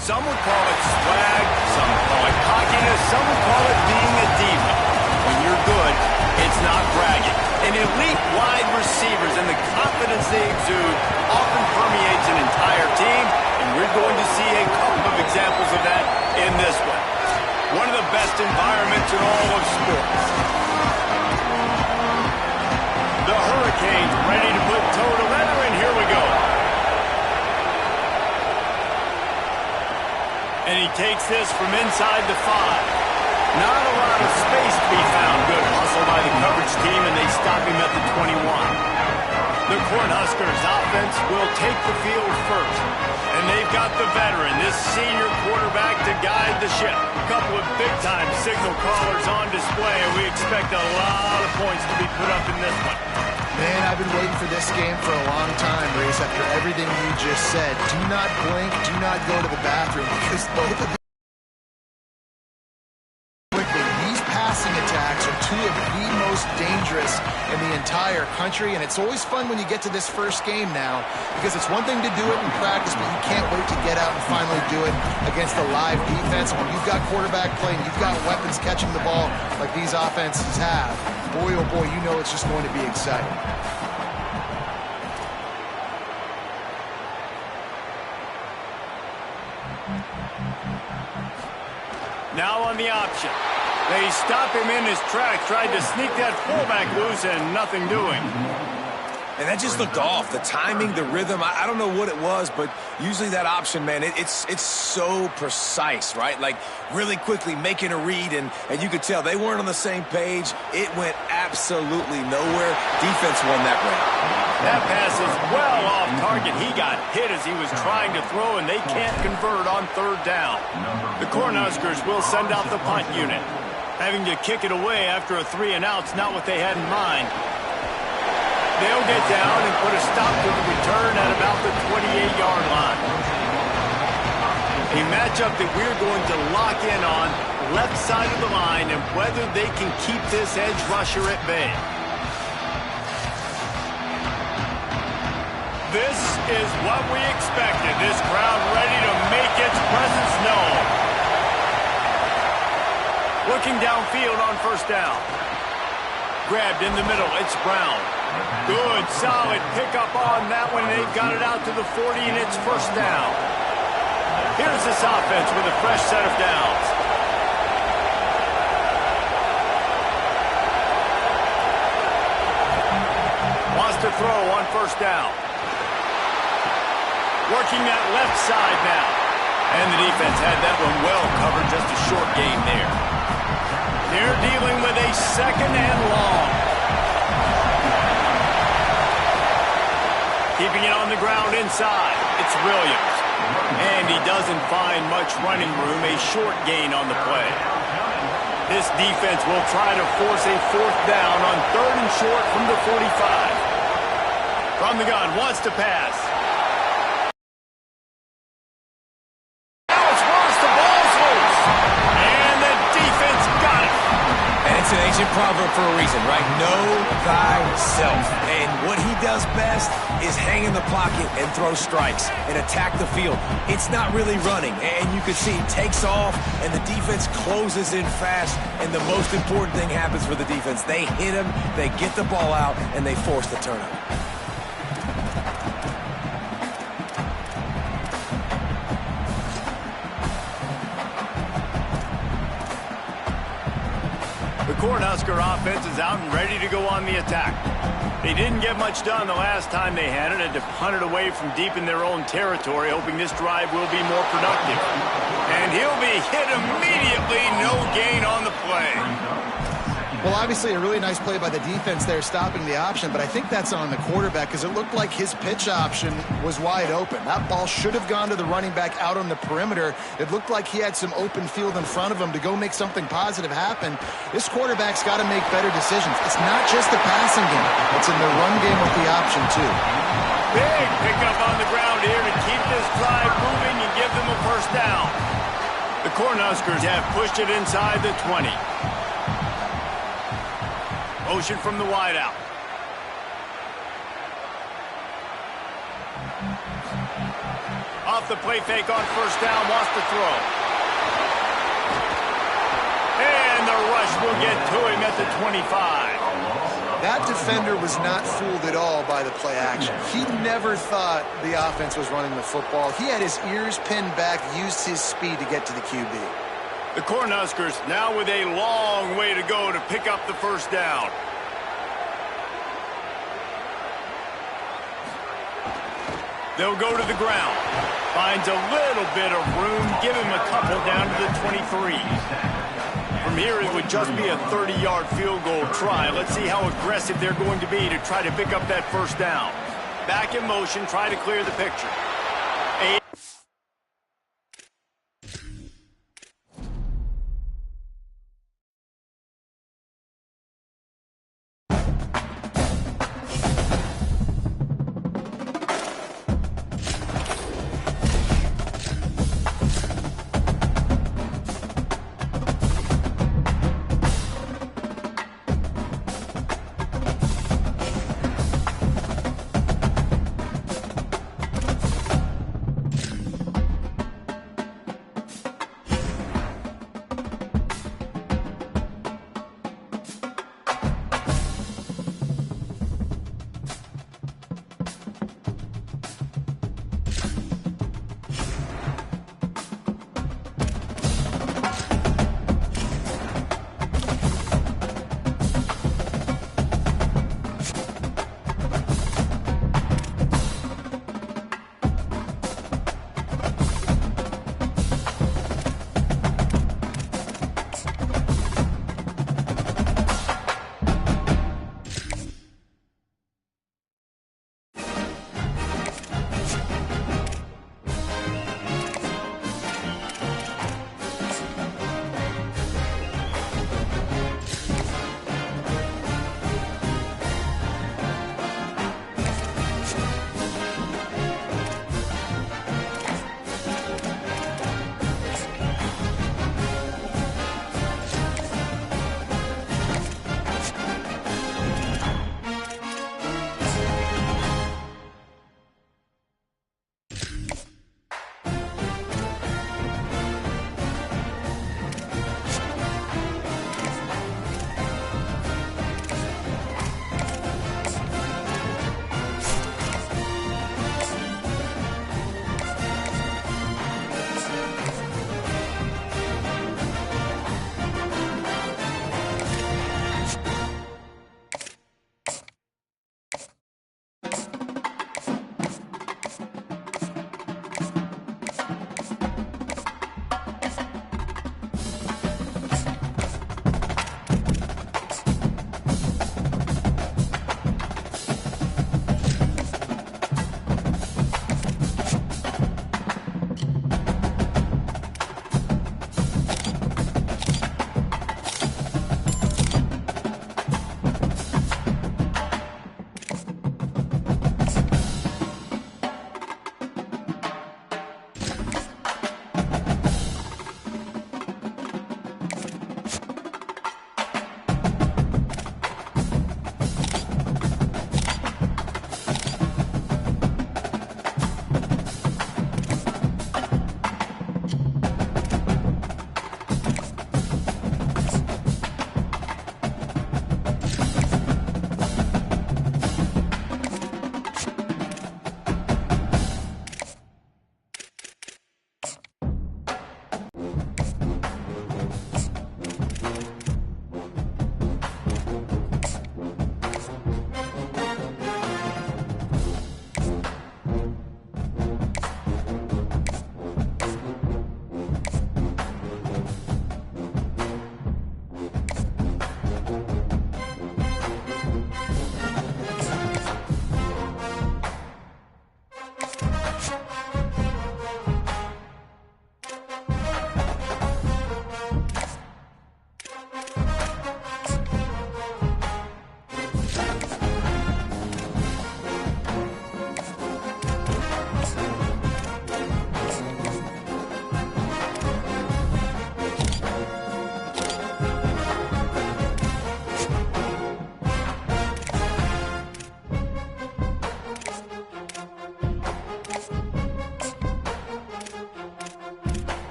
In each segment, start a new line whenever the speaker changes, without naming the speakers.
Some would call it swag, some would call it cockiness, some would call it being a diva. When you're good, it's not bragging. And elite wide receivers and the confidence they exude often permeates an entire team, and we're going to see a couple of examples of that in this one. One of the best environments in all of sports. The Hurricanes ready to put toe to leather, and here we go. And he takes this from inside the 5. Not a lot of space to be found. Good hustle by the coverage team, and they stop him at the 21. The Cornhuskers offense will take the field first. And they've got the veteran, this senior quarterback, to guide the ship. A couple of big-time signal callers on display, and we expect a lot of points to be put up in this one.
Man, I've been waiting for this game for a long time, Reese, after everything you just said. Do not blink, do not go to the bathroom, because both of them quickly. These passing attacks are two of the most dangerous in the entire country, and it's always fun when you get to this first game now, because it's one thing to do it in practice, but you can't wait to get out and finally do it against a live defense. When you've got quarterback play and you've got weapons catching the ball like these offenses have, boy, oh boy, you know it's just going to be exciting.
Now on the option. They stop him in his tracks, tried to sneak that fullback loose, and nothing doing.
And that just looked off. The timing, the rhythm, I don't know what it was, but usually that option, man, it's so precise, right? Like really quickly making a read, and you could tell they weren't on the same page. It went absolutely nowhere. Defense won that round.
That pass is well off target. He got hit as he was trying to throw, and they can't convert on third down. The Cornhuskers will send out the punt unit. Having to kick it away after a 3-and-out's not what they had in mind. They'll get down and put a stop to the return at about the 28-yard line. A matchup that we're going to lock in on, left side of the line, and whether they can keep this edge rusher at bay. This is what we expected. This crowd ready to make its presence known. Looking downfield on first down. Grabbed in the middle. It's Brown. Good, solid pickup on that one. They've got it out to the 40, and it's first down. Here's this offense with a fresh set of downs. Wants to throw on first down. Working that left side now. And the defense had that one well covered, just a short gain there. They're dealing with a second and long. Keeping it on the ground inside. It's Williams. And he doesn't find much running room, a short gain on the play. This defense will try to force a fourth down on third and short from the 45. From the gun, wants to pass.
It's an ancient proverb for a reason, right? Know thyself. And what he does best is hang in the pocket and throw strikes and attack the field. It's not really running, and you can see he takes off, and the defense closes in fast, and the most important thing happens for the defense. They hit him, they get the ball out, and they force the turnover.
The Cornhusker offense is out and ready to go on the attack. They didn't get much done the last time they had it, had to punt it away from deep in their own territory, hoping this drive will be more productive. And he'll be hit immediately, no gain on the play.
Well, obviously a really nice play by the defense there stopping the option, but I think that's on the quarterback because it looked like his pitch option was wide open. That ball should have gone to the running back out on the perimeter. It looked like he had some open field in front of him to go make something positive happen. This quarterback's got to make better decisions. It's not just the passing game. It's in the run game with the option, too.
Big pickup on the ground here to keep this drive moving and give them a first down. The Cornhuskers have pushed it inside the 20. Motion from the wideout. Off the play fake on first down, wants to throw. And the rush will get to him at the 25.
That defender was not fooled at all by the play action. He never thought the offense was running the football. He had his ears pinned back, used his speed to get to the QB.
The Cornhuskers now with a long way to go to pick up the first down. They'll go to the ground. Finds a little bit of room. Give him a couple down to the 23. From here, it would just be a 30-yard field goal try. Let's see how aggressive they're going to be to try to pick up that first down. Back in motion, try to clear the picture.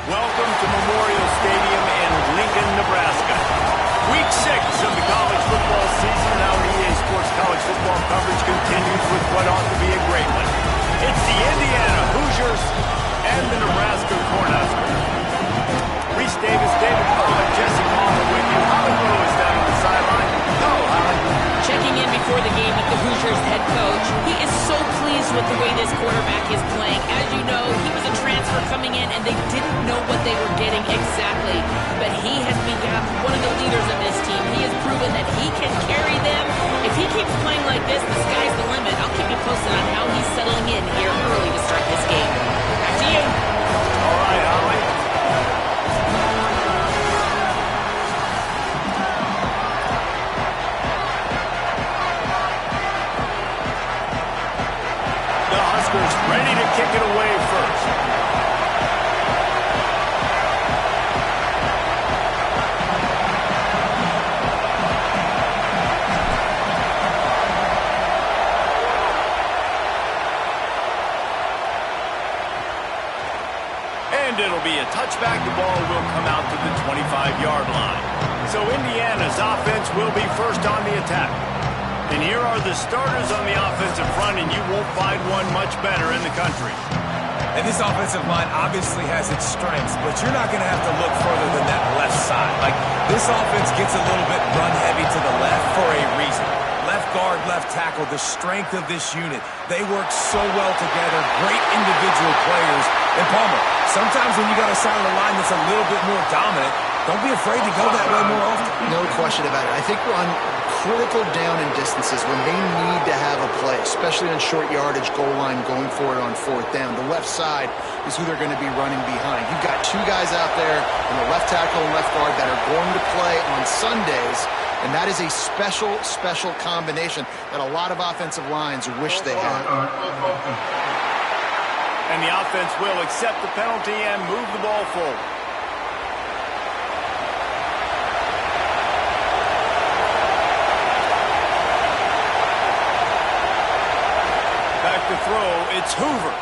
Welcome to Memorial Stadium in Lincoln, Nebraska. Week 6 of the college football season, and our EA Sports college football coverage continues with what ought to be a great one. It's the Indiana Hoosiers and the Nebraska Cornhuskers. Reese Davis, David Pollack, Jesse Palmer with you. Holly Rowe is down on the sideline. Hello, Holly.
Checking in before the game with the Hoosiers head coach. He is so pleased with the way this quarterback is playing. As you know, he was a transfer coming in, and they didn't know what they were getting exactly. But he has become one of the leaders of this team. He has proven that he can carry them. If he keeps playing like this, the sky's the limit. I'll keep you posted on how he's settling in here early to start this game. Back to you.
All right, Holly. Ready to kick it away first. And it'll be a touchback. The ball will come out to the 25-yard line. So Indiana's offense will be first on the attack. And here are the starters on the offensive front, and you won't find one much better in the country.
And this offensive line obviously has its strengths, but you're not going to have to look further than that left side. Like, this offense gets a little bit run-heavy to the left for a reason. Left guard, left tackle, the strength of this unit. They work so well together, great individual players. And Palmer, sometimes when you got a side of the line that's a little bit more dominant, don't be afraid to go that way more often.
No question about it. I think we're on critical down and distances when they need to have a play, especially on short yardage goal line going for it on fourth down. The left side is who they're going to be running behind. You've got two guys out there in the left tackle and left guard that are going to play on Sundays, and that is a special, special combination that a lot of offensive lines wish they had.
And the offense will accept the penalty and move the ball forward. To throw, it's Hoover.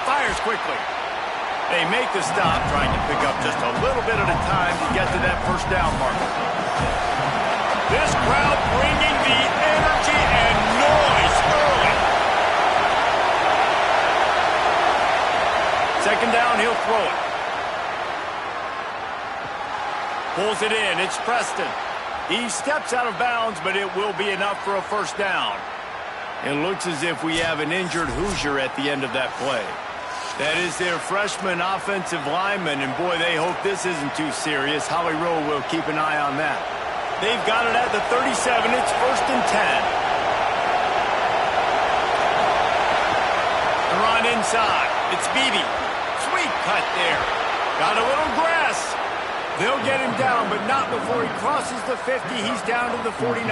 Fires quickly. They make the stop, trying to pick up just a little bit at a time to get to that first down marker. This crowd bringing the energy and noise early. Second down, he'll throw it. Pulls it in, it's Preston. He steps out of bounds, but it will be enough for a first down. It looks as if we have an injured Hoosier at the end of that play. That is their freshman offensive lineman, and boy, they hope this isn't too serious. Holly Rowe will keep an eye on that. They've got it at the 37. It's first and 10. The run inside. It's Beebe. Sweet cut there. Got a little grass. They'll get him down, but not before he crosses the 50. He's down to the 49.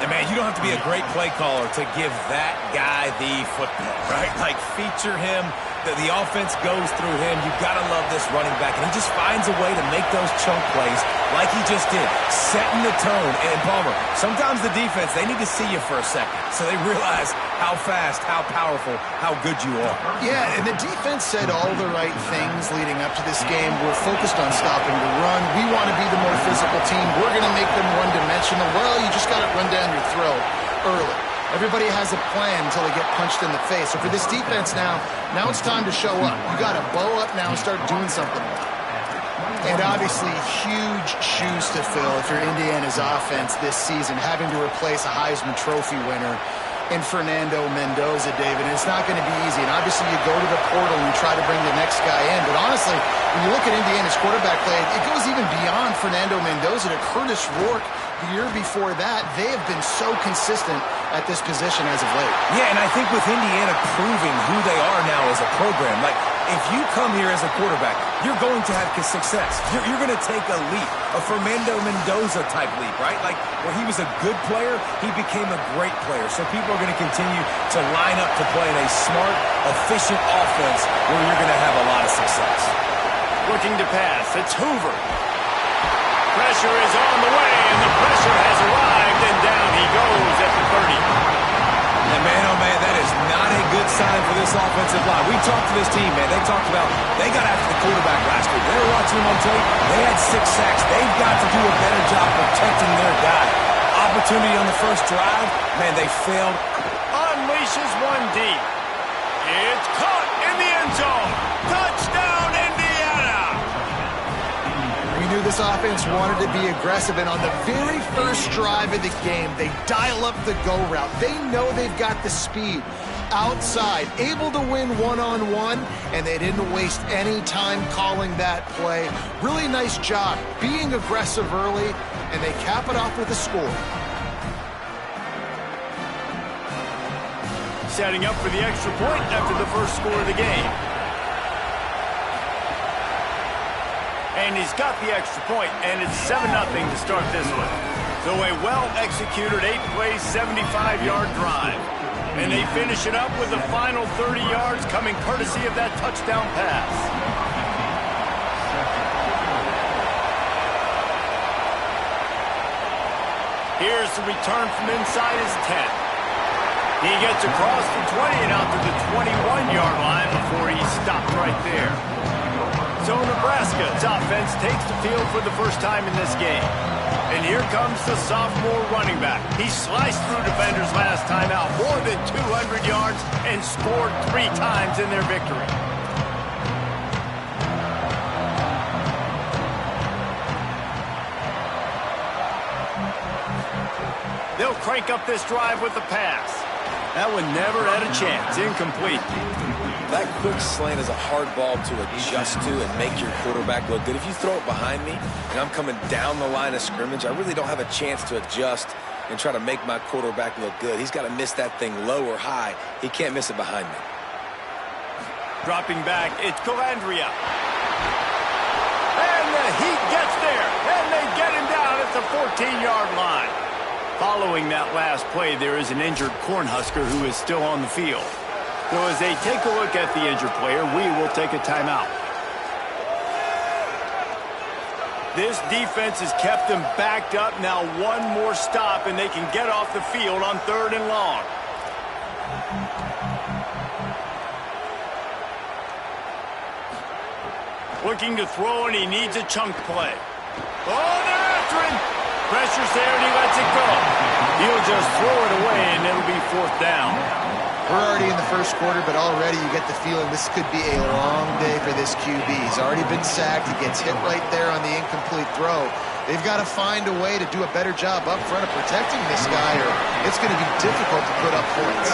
And, man, you don't have to be a great play caller to give that guy the football, right? Like, feature him. The offense goes through him. You've got to love this running back. And he just finds a way to make those chunk plays like he just did, setting the tone. And, Palmer, sometimes the defense, they need to see you for a second so they realize how fast, how powerful, how good you are.
Yeah, and the defense said all the right things leading up to this game. We're focused on stopping the run. We want to be the more physical team. We're going to make them one-dimensional. Well, you just got to run down your throat early. Everybody has a plan until they get punched in the face. So for this defense now it's time to show up. You got to bow up now and start doing something. And obviously, huge shoes to fill if you're Indiana's offense this season, having to replace a Heisman Trophy winner in Fernando Mendoza, David. And it's not going to be easy. And obviously, you go to the portal and you try to bring the next guy in. But honestly, when you look at Indiana's quarterback play, it goes even beyond Fernando Mendoza to Curtis Rourke. The year before that, they have been so consistent at this position as of late.
Yeah, and I think with Indiana proving who they are now as a program, like, if you come here as a quarterback, you're going to have success. You're going to take a leap, a Fernando Mendoza-type leap, right? Like, where he was a good player, he became a great player. So people are going to continue to line up to play in a smart, efficient offense where you're going to have a lot of success.
Looking to pass, it's Hoover. Pressure is on the way, and the pressure has arrived, and down he goes at the 30.
And man, oh man, that is not a good sign for this offensive line. We talked to this team, man. They talked about they got after the quarterback last week. They were watching him on tape. They had 6 sacks. They've got to do a better job protecting their guy. Opportunity on the first drive, man, they failed.
Unleashes one deep. It's caught in the end zone. Touchdown, Indiana!
We knew this offense wanted to be aggressive, and on the very first drive of the game, they dial up the go route. They know they've got the speed outside, able to win one-on-one, and they didn't waste any time calling that play. Really nice job being aggressive early, and they cap it off with a score.
Setting up for the extra point after the first score of the game. And he's got the extra point, and it's 7-0 to start this one. So a well-executed 8-play, 75-yard drive. And they finish it up with the final 30 yards coming courtesy of that touchdown pass. Here's the return from inside his 10. He gets across the 20 and out to the 21-yard line before he's stopped right there. So Nebraska's offense takes the field for the first time in this game. And here comes the sophomore running back. He sliced through defenders last time out, more than 200 yards, and scored 3 times in their victory. They'll crank up this drive with the pass. That one never had a chance. Incomplete.
That quick slant is a hard ball to adjust to and make your quarterback look good. If you throw it behind me and I'm coming down the line of scrimmage, I really don't have a chance to adjust and try to make my quarterback look good. He's got to miss that thing low or high. He can't miss it behind me.
Dropping back, it's Calandria. And the Heat gets there, and they get him down at the 14-yard line. Following that last play, there is an injured Cornhusker who is still on the field. So as they take a look at the injured player, we will take a timeout. This defense has kept them backed up. Now one more stop, and they can get off the field on 3rd and long. Looking to throw, and he needs a chunk play. Oh, they're after him. Pressure's there, and he lets it go. He'll just throw it away, and it'll be 4th down.
We're already in the first quarter, but already you get the feeling this could be a long day for this QB. He's already been sacked. He gets hit right there on the incomplete throw. They've got to find a way to do a better job up front of protecting this guy, or it's going to be difficult to put up points.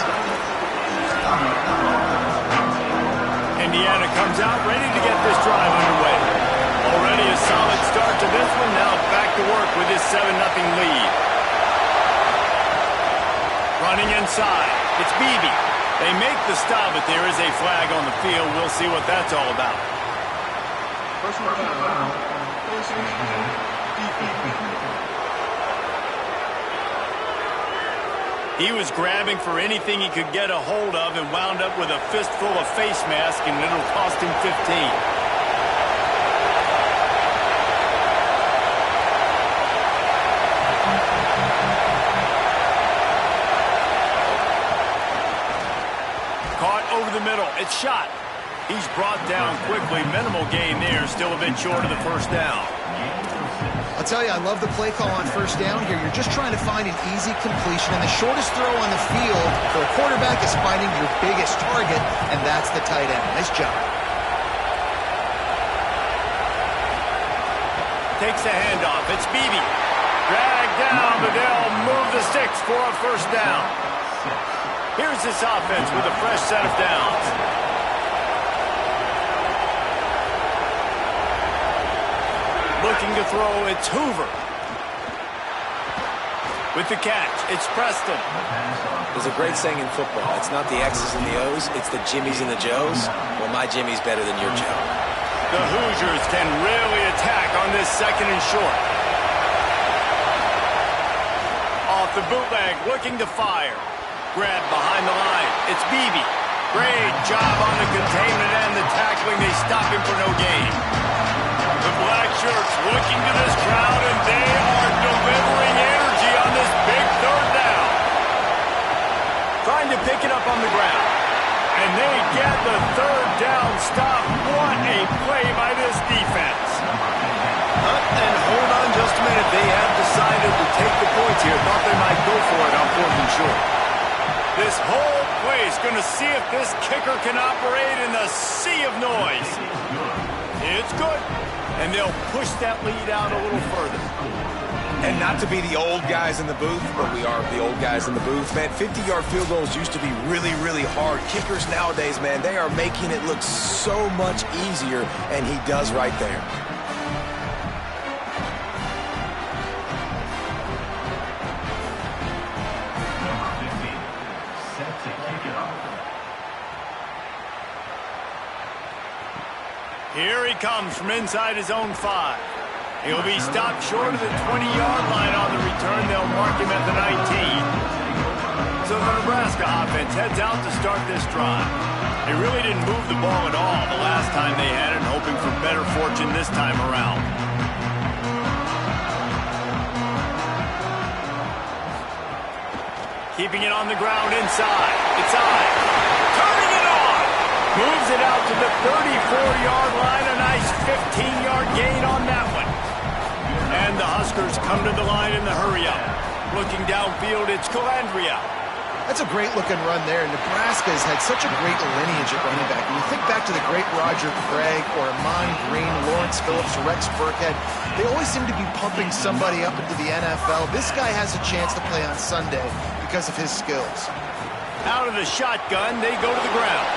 Indiana comes out ready to get this drive underway. Already a solid start to this one. Now back to work with his 7-0 lead. Running inside. It's Beebe. They make the stop, but there is a flag on the field. We'll see what that's all about. He was grabbing for anything he could get a hold of and wound up with a fistful of face mask, and it'll cost him 15. Over the middle, it's shot. He's brought down quickly. Minimal gain there, still a bit short of the first down.
I'll tell you, I love the play call on first down here. You're just trying to find an easy completion, and the shortest throw on the field for a quarterback is finding your biggest target, and that's the tight end. Nice job.
Takes the handoff. It's Beebe. Dragged down, but they'll move the sticks for a first down. Here's this offense with a fresh set of downs. Looking to throw, it's Hoover. With the catch, it's Preston.
There's a great saying in football. It's not the X's and the O's, it's the Jimmies and the Joes. Well, my Jimmy's better than your Joe.
The Hoosiers can really attack on this second and short. Off the bootleg, looking to fire. Grab behind the line. It's Beebe. Great job on the containment and the tackling. They stop him for no gain. The black shirts looking to this crowd, and they are delivering energy on this big third down. Trying to pick it up on the ground. And they get the third down stop. What a play by this defense. And hold on just a minute. They have decided to take the points here. Thought they might go for it on 4th and short. This whole play is going to see if this kicker can operate in the sea of noise. It's good. And they'll push that lead out a little further.
And not to be the old guys in the booth, but we are the old guys in the booth. Man, 50-yard field goals used to be really, really hard. Kickers nowadays, man, they are making it look so much easier, and he does right there.
Here he comes from inside his own 5. He'll be stopped short of the 20-yard line on the return. They'll mark him at the 19. So the Nebraska offense heads out to start this drive. They really didn't move the ball at all the last time they had it, hoping for better fortune this time around. Keeping it on the ground inside. It's Ives. Turning it on. Moves it out to the 34-yard line. A nice 15-yard gain on that one. And the Huskers come to the line in the hurry-up. Looking downfield, it's Calandria.
That's a great-looking run there. Nebraska has had such a great lineage at running back. When you think back to the great Roger Craig or Amon Green, Lawrence Phillips, Rex Burkhead, they always seem to be pumping somebody up into the NFL. This guy has a chance to play on Sunday because of his skills.
Out of the shotgun, they go to the ground.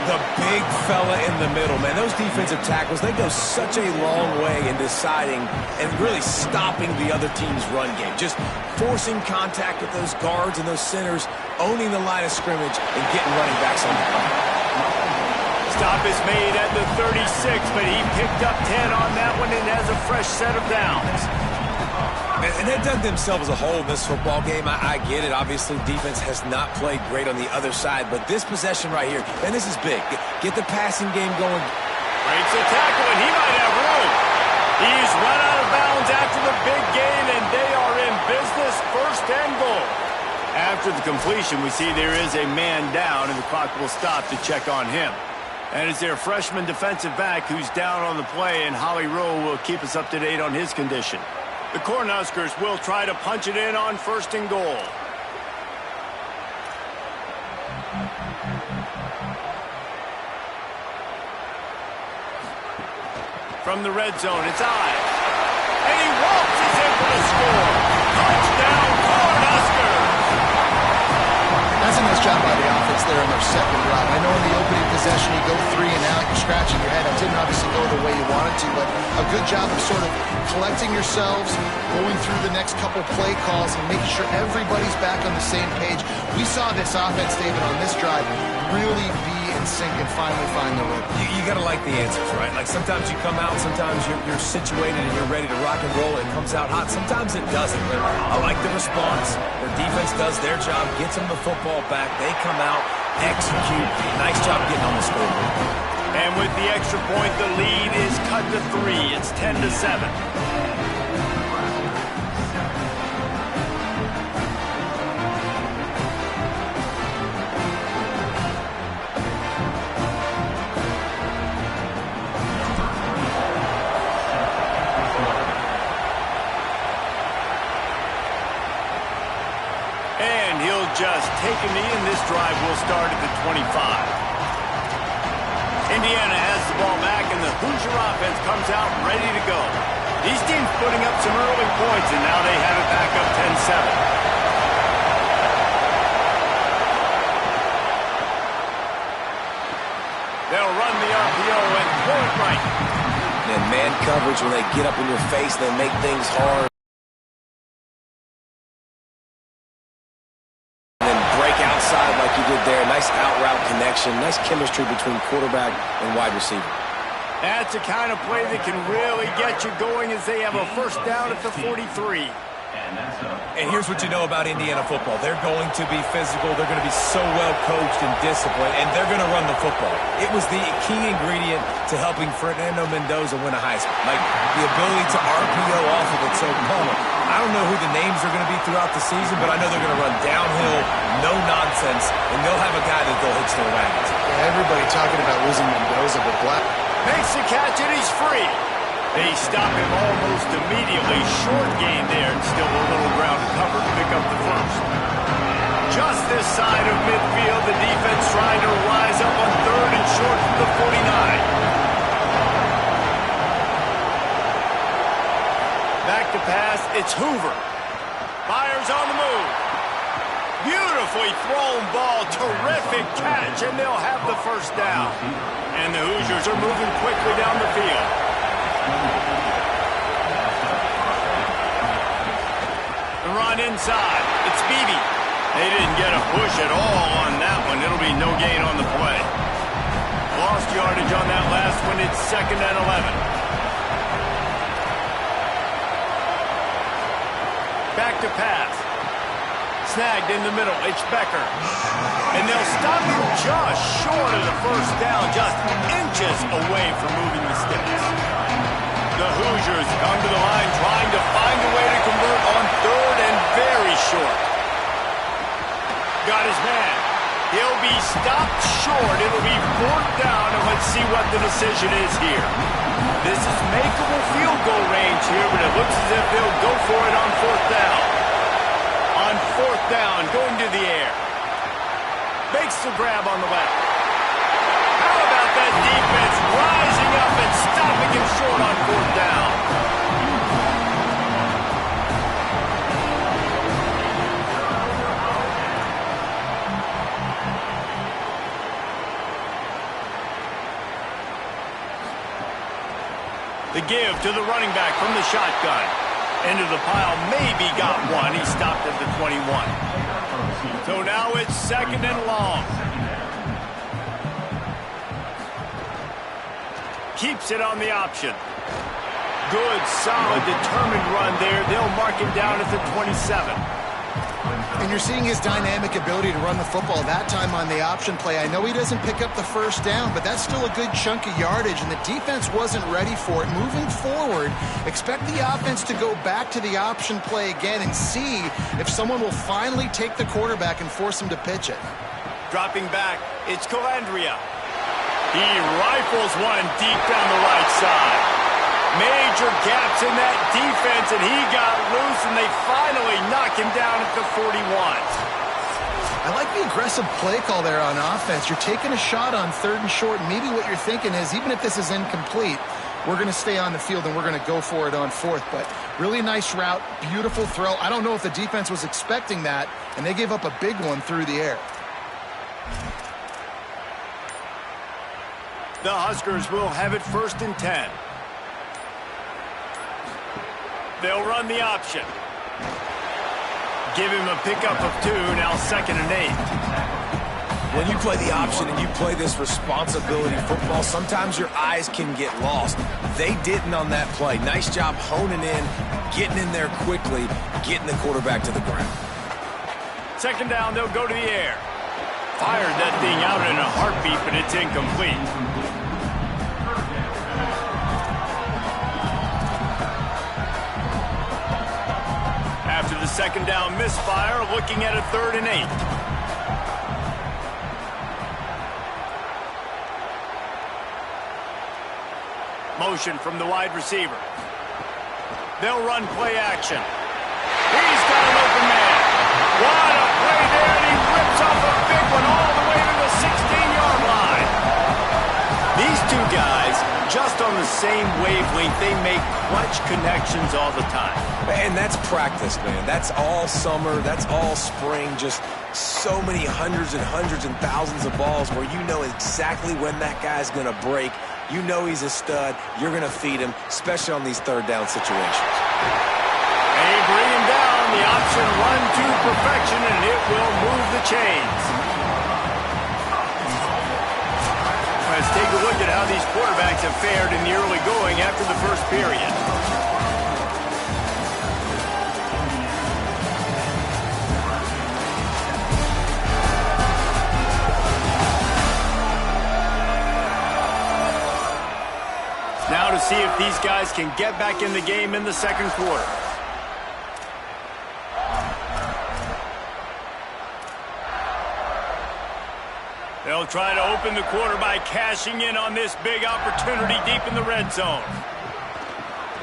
The big fella in the middle, man. Those defensive tackles, they go such a long way in deciding and really stopping the other team's run game. Just forcing contact with those guards and those centers, owning the line of scrimmage, and getting running backs on the ground.
Stop is made at the 36, but he picked up 10 on that one and has a fresh set of downs.
And they've done themselves a hole in this football game. I get it. Obviously, defense has not played great on the other side. But this possession right here, man, this is big. Get the passing game going.
Breaks a tackle, and he might have room. He's run out of bounds after the big gain, and they are in business, 1st and goal. After the completion, we see there is a man down, and the clock will stop to check on him. And it's their freshman defensive back who's down on the play, and Holly Rowe will keep us up to date on his condition. The Cornhuskers will try to punch it in on 1st and goal. From the red zone, it's Ives. And he waltzes in for the score. Touchdown, Cornhuskers!
That's a nice job by the offense there on their second drive. I know in the opening possession you go 3 and out, you're scratching your head. I'm didn't obviously go the way you wanted to, but a good job of sort of collecting yourselves, going through the next couple play calls, and making sure everybody's back on the same page. We saw this offense, David, on this drive really be in sync and finally find the rhythm.
You got to like the answers, right? Like sometimes you come out, sometimes you're situated and you're ready to rock and roll. It comes out hot. Sometimes it doesn't. But I like the response. The defense does their job, gets them the football back. They come out, execute. Nice job getting on the scoreboard.
And with the extra point, the lead is cut to 3. It's 10-7. Just take a knee, and this drive will start at the 25. Indiana has the ball back, and the Hoosier offense comes out ready to go. These teams putting up some early points, and now they have it back up 10-7. They'll run the RPO and pull it right.
And man coverage, when they get up in your face, they make things hard. Like you did there. Nice out route connection. Nice chemistry between quarterback and wide receiver.
That's the kind of play that can really get you going as they have a first down at the 43.
And here's what you know about Indiana football. They're going to be physical. They're going to be so well coached and disciplined, and they're going to run the football. It was the key ingredient to helping Fernando Mendoza win a Heisman. Like the ability to RPO off of it. So, Palmer, I don't know who the names are going to be throughout the season, but I know they're going to run downhill, no nonsense, and they'll have a guy that they'll hitch their wagons.
Yeah, everybody talking about losing Mendoza, but Black
makes the catch, and he's free. They stop him almost immediately. Short gain there, and still a little ground to cover to pick up the first. Just this side of midfield, the defense trying to rise up on 3rd and short from the 49. Back to pass, it's Hoover. Fires on the move. Beautifully thrown ball, terrific catch, and they'll have the first down. And the Hoosiers are moving quickly down the field. The run inside. It's Beebe. They didn't get a push at all on that one. It'll be no gain on the play. Lost yardage on that last one. It's 2nd and 11. Back to pass. Snagged in the middle. It's Becker. And they'll stop him just short of the first down, just inches away from moving the sticks. The Hoosiers come to the line trying to find a way to convert on 3rd and very short. Got his man. He'll be stopped short. It'll be 4th down, and let's see what the decision is here. This is makeable field goal range here, but it looks as if they'll go for it on 4th down. On 4th down, going to the air. Makes the grab on the left. How about that defense rising up and stopping him short on 4th down? The give to the running back from the shotgun. Into the pile, maybe got one. He stopped at the 21. So now it's 2nd and long. Keeps it on the option. Good, solid, determined run there. They'll mark him down at the 27.
And you're seeing his dynamic ability to run the football that time on the option play. I know he doesn't pick up the first down, but that's still a good chunk of yardage, and the defense wasn't ready for it. Moving forward, expect the offense to go back to the option play again and see if someone will finally take the quarterback and force him to pitch it.
Dropping back, it's Calandria. He rifles one deep down the right side. Major gaps in that defense, and he got loose, and they finally knock him down at the 41.
I like the aggressive play call there on offense. You're taking a shot on 3rd and short, and maybe what you're thinking is, even if this is incomplete, we're going to stay on the field and we're going to go for it on 4th. But really nice route, beautiful throw. I don't know if the defense was expecting that, and they gave up a big one through the air.
The Huskers will have it 1st and 10. They'll run the option. Give him a pickup of 2, now 2nd and 8.
When you play the option and you play this responsibility football, sometimes your eyes can get lost. They didn't on that play. Nice job honing in, getting in there quickly, getting the quarterback to the ground.
2nd down, they'll go to the air. Fired that thing out in a heartbeat, but it's incomplete. After the 2nd down misfire, looking at a 3rd and 8. Motion from the wide receiver. They'll run play action. He's got an open man. What a play there, and he rips off a big one all the way to the 16-yard line. These two guys, just on the same wavelength, they make clutch connections all the time.
And that's practice, man. That's all summer. That's all spring. Just so many hundreds and thousands of balls where you know exactly when that guy's going to break. You know he's a stud. You're going to feed him, especially on these 3rd down situations.
They bring him down. The option run to perfection, and it will move the chains. Let's take a look at how these quarterbacks have fared in the early going after the 1st period. Now to see if these guys can get back in the game in the 2nd quarter. They'll try to open the quarter by cashing in on this big opportunity deep in the red zone.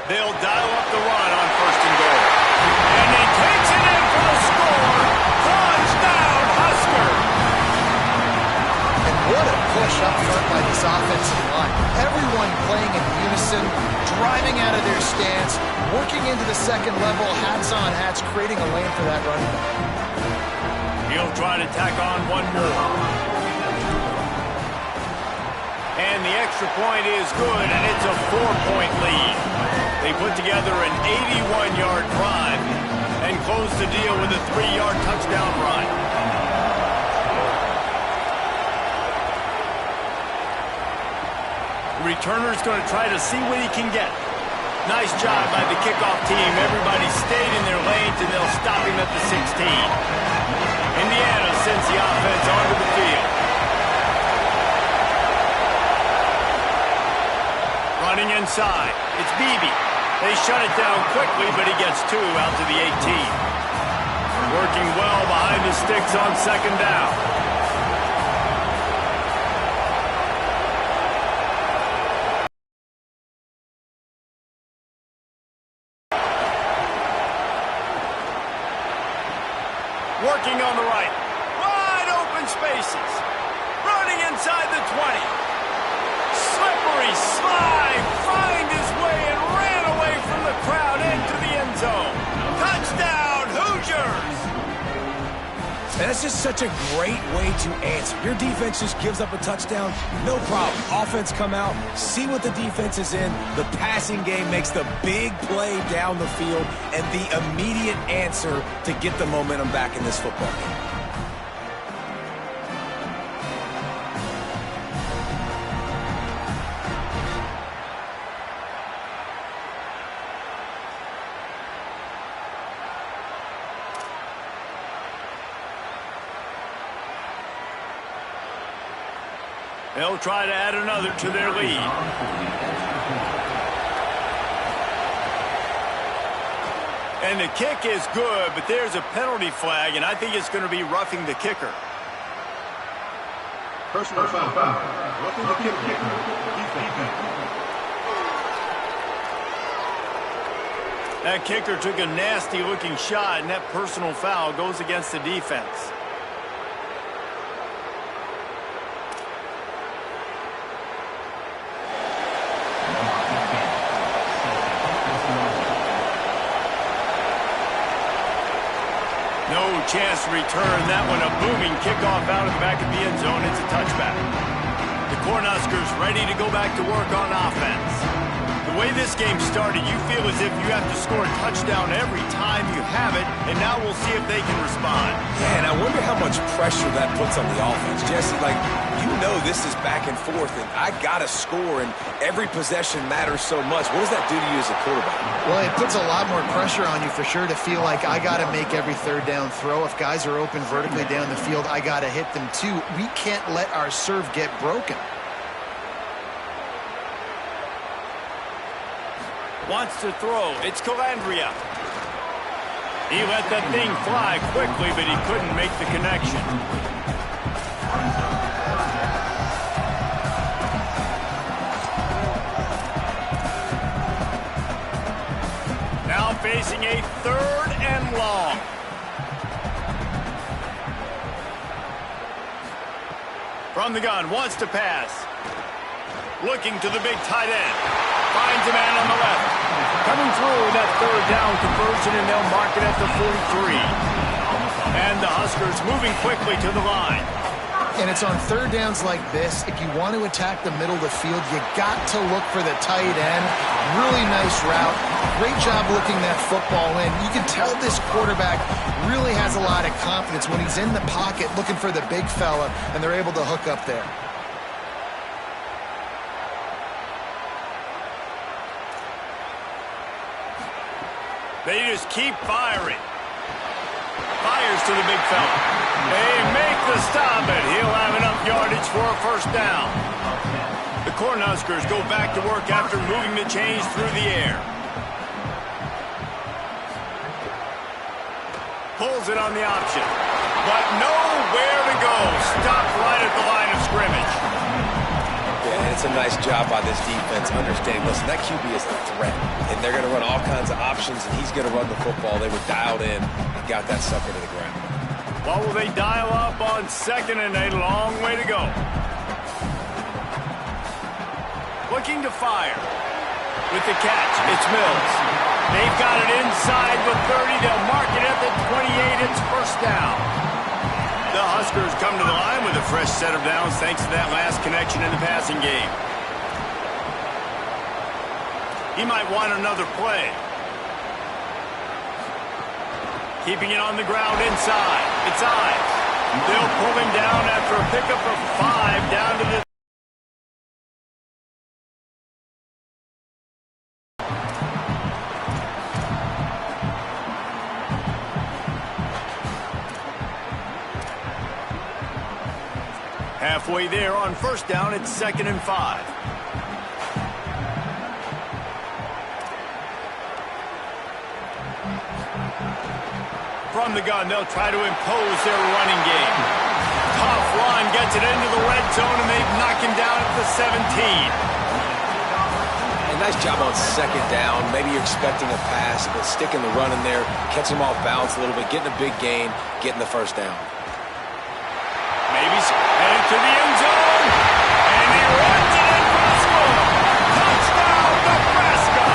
They'll dial up the run on 1st and goal. And he takes it in for the score. Touchdown, Husker!
And what a push up front by this offensive line. Everyone playing in unison, driving out of their stance, working into the 2nd level, hats on hats, creating a lane for that running back.
He'll try to tack on one more. And the extra point is good, and it's a 4-point lead. They put together an 81-yard drive and close the deal with a 3-yard touchdown run. The returner's going to try to see what he can get. Nice job by the kickoff team. Everybody stayed in their lanes, and they'll stop him at the 16. Indiana sends the offense onto the field. Running inside, it's Beebe. They shut it down quickly, but he gets 2 out to the 18. Working well behind the sticks on 2nd down. Working on the right. Wide open spaces. Running inside the 20. Slippery slide, find his way and ran away from the crowd into the end zone. Touchdown, Hoosiers!
And that's just such a great way to answer. Your defense just gives up a touchdown, no problem. Offense come out, see what the defense is in. The passing game makes the big play down the field and the immediate answer to get the momentum back in this football game.
They'll try to add another to their lead. And the kick is good, but there's a penalty flag, and I think it's going to be roughing the kicker.
Personal foul. Roughing the kicker.
That kicker took a nasty-looking shot, and that personal foul goes against the defense. No chance to return that one. A booming kickoff out of the back of the end zone. It's a touchback. The Cornhuskers ready to go back to work on offense. The way this game started, you feel as if you have to score a touchdown every time you have it, and now we'll see if they can respond.
Yeah, and I wonder how much pressure that puts on the offense. Jesse, like, you know this is back and forth, and I got to score, and every possession matters so much. What does that do to you as a quarterback?
Well, it puts a lot more pressure on you for sure to feel like I got to make every third down throw. If guys are open vertically down the field, I got to hit them too. We can't let our serve get broken.
Wants to throw. It's Calandria. He let that thing fly quickly, but he couldn't make the connection. Now facing a 3rd and long. From the gun, wants to pass. Looking to the big tight end. Finds a man on the left. Coming through that 3rd down conversion, and they'll mark it at the 43. And the Huskers moving quickly to the line.
And it's on 3rd downs like this, if you want to attack the middle of the field, you got to look for the tight end. Really nice route. Great job looking that football in. You can tell this quarterback really has a lot of confidence when he's in the pocket looking for the big fella, and they're able to hook up there.
They just keep firing. Fires to the big fella. They make the stop, and he'll have enough yardage for a 1st down. The Cornhuskers go back to work after moving the chains through the air. Pulls it on the option. But nowhere to go. Stopped right at the line of scrimmage.
Yeah, and it's a nice job by this defense understanding, listen, that QB is a threat, and they're going to run all kinds of options, and he's going to run the football. They were dialed in and got that sucker to the ground.
What will they dial up on 2nd and a long way to go? Looking to fire. With the catch, it's Mills. They've got it inside the 30. They'll mark it at the 28. It's 1st down. The Huskers come to the line with a fresh set of downs thanks to that last connection in the passing game. He might want another play. Keeping it on the ground inside. It's Ives. They'll pull him down after a pickup of 5 down to the... Halfway there on 1st down, it's 2nd and 5. From the gun, they'll try to impose their running game. Tough run, gets it into the red zone, and they've knocked him down at the 17.
And nice job on 2nd down. Maybe you're expecting a pass, but sticking the run in there, catching him off balance a little bit, getting a big gain, getting the 1st down.
Maybe headed to the end zone, and he runs it in for the score. Touchdown, Nebraska!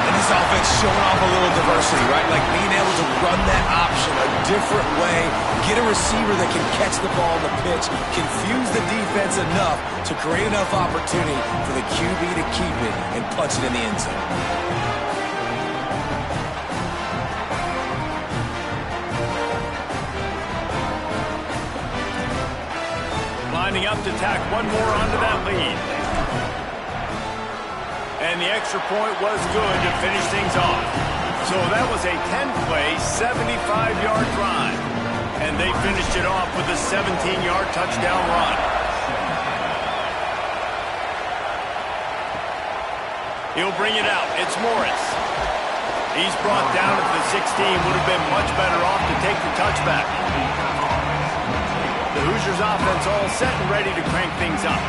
And this offense showing off a little diversity, right? Like being able to run that option a different way, get a receiver that can catch the ball on the pitch, confuse the defense enough to create enough opportunity for the QB to keep it and punch it in the end zone.
Lining up to tack one more onto that lead. And the extra point was good to finish things off. So that was a 10-play, 75-yard drive. And they finished it off with a 17-yard touchdown run. He'll bring it out. It's Morris. He's brought down at the 16. Would have been much better off to take the touchback. The Hoosiers offense all set and ready to crank things up.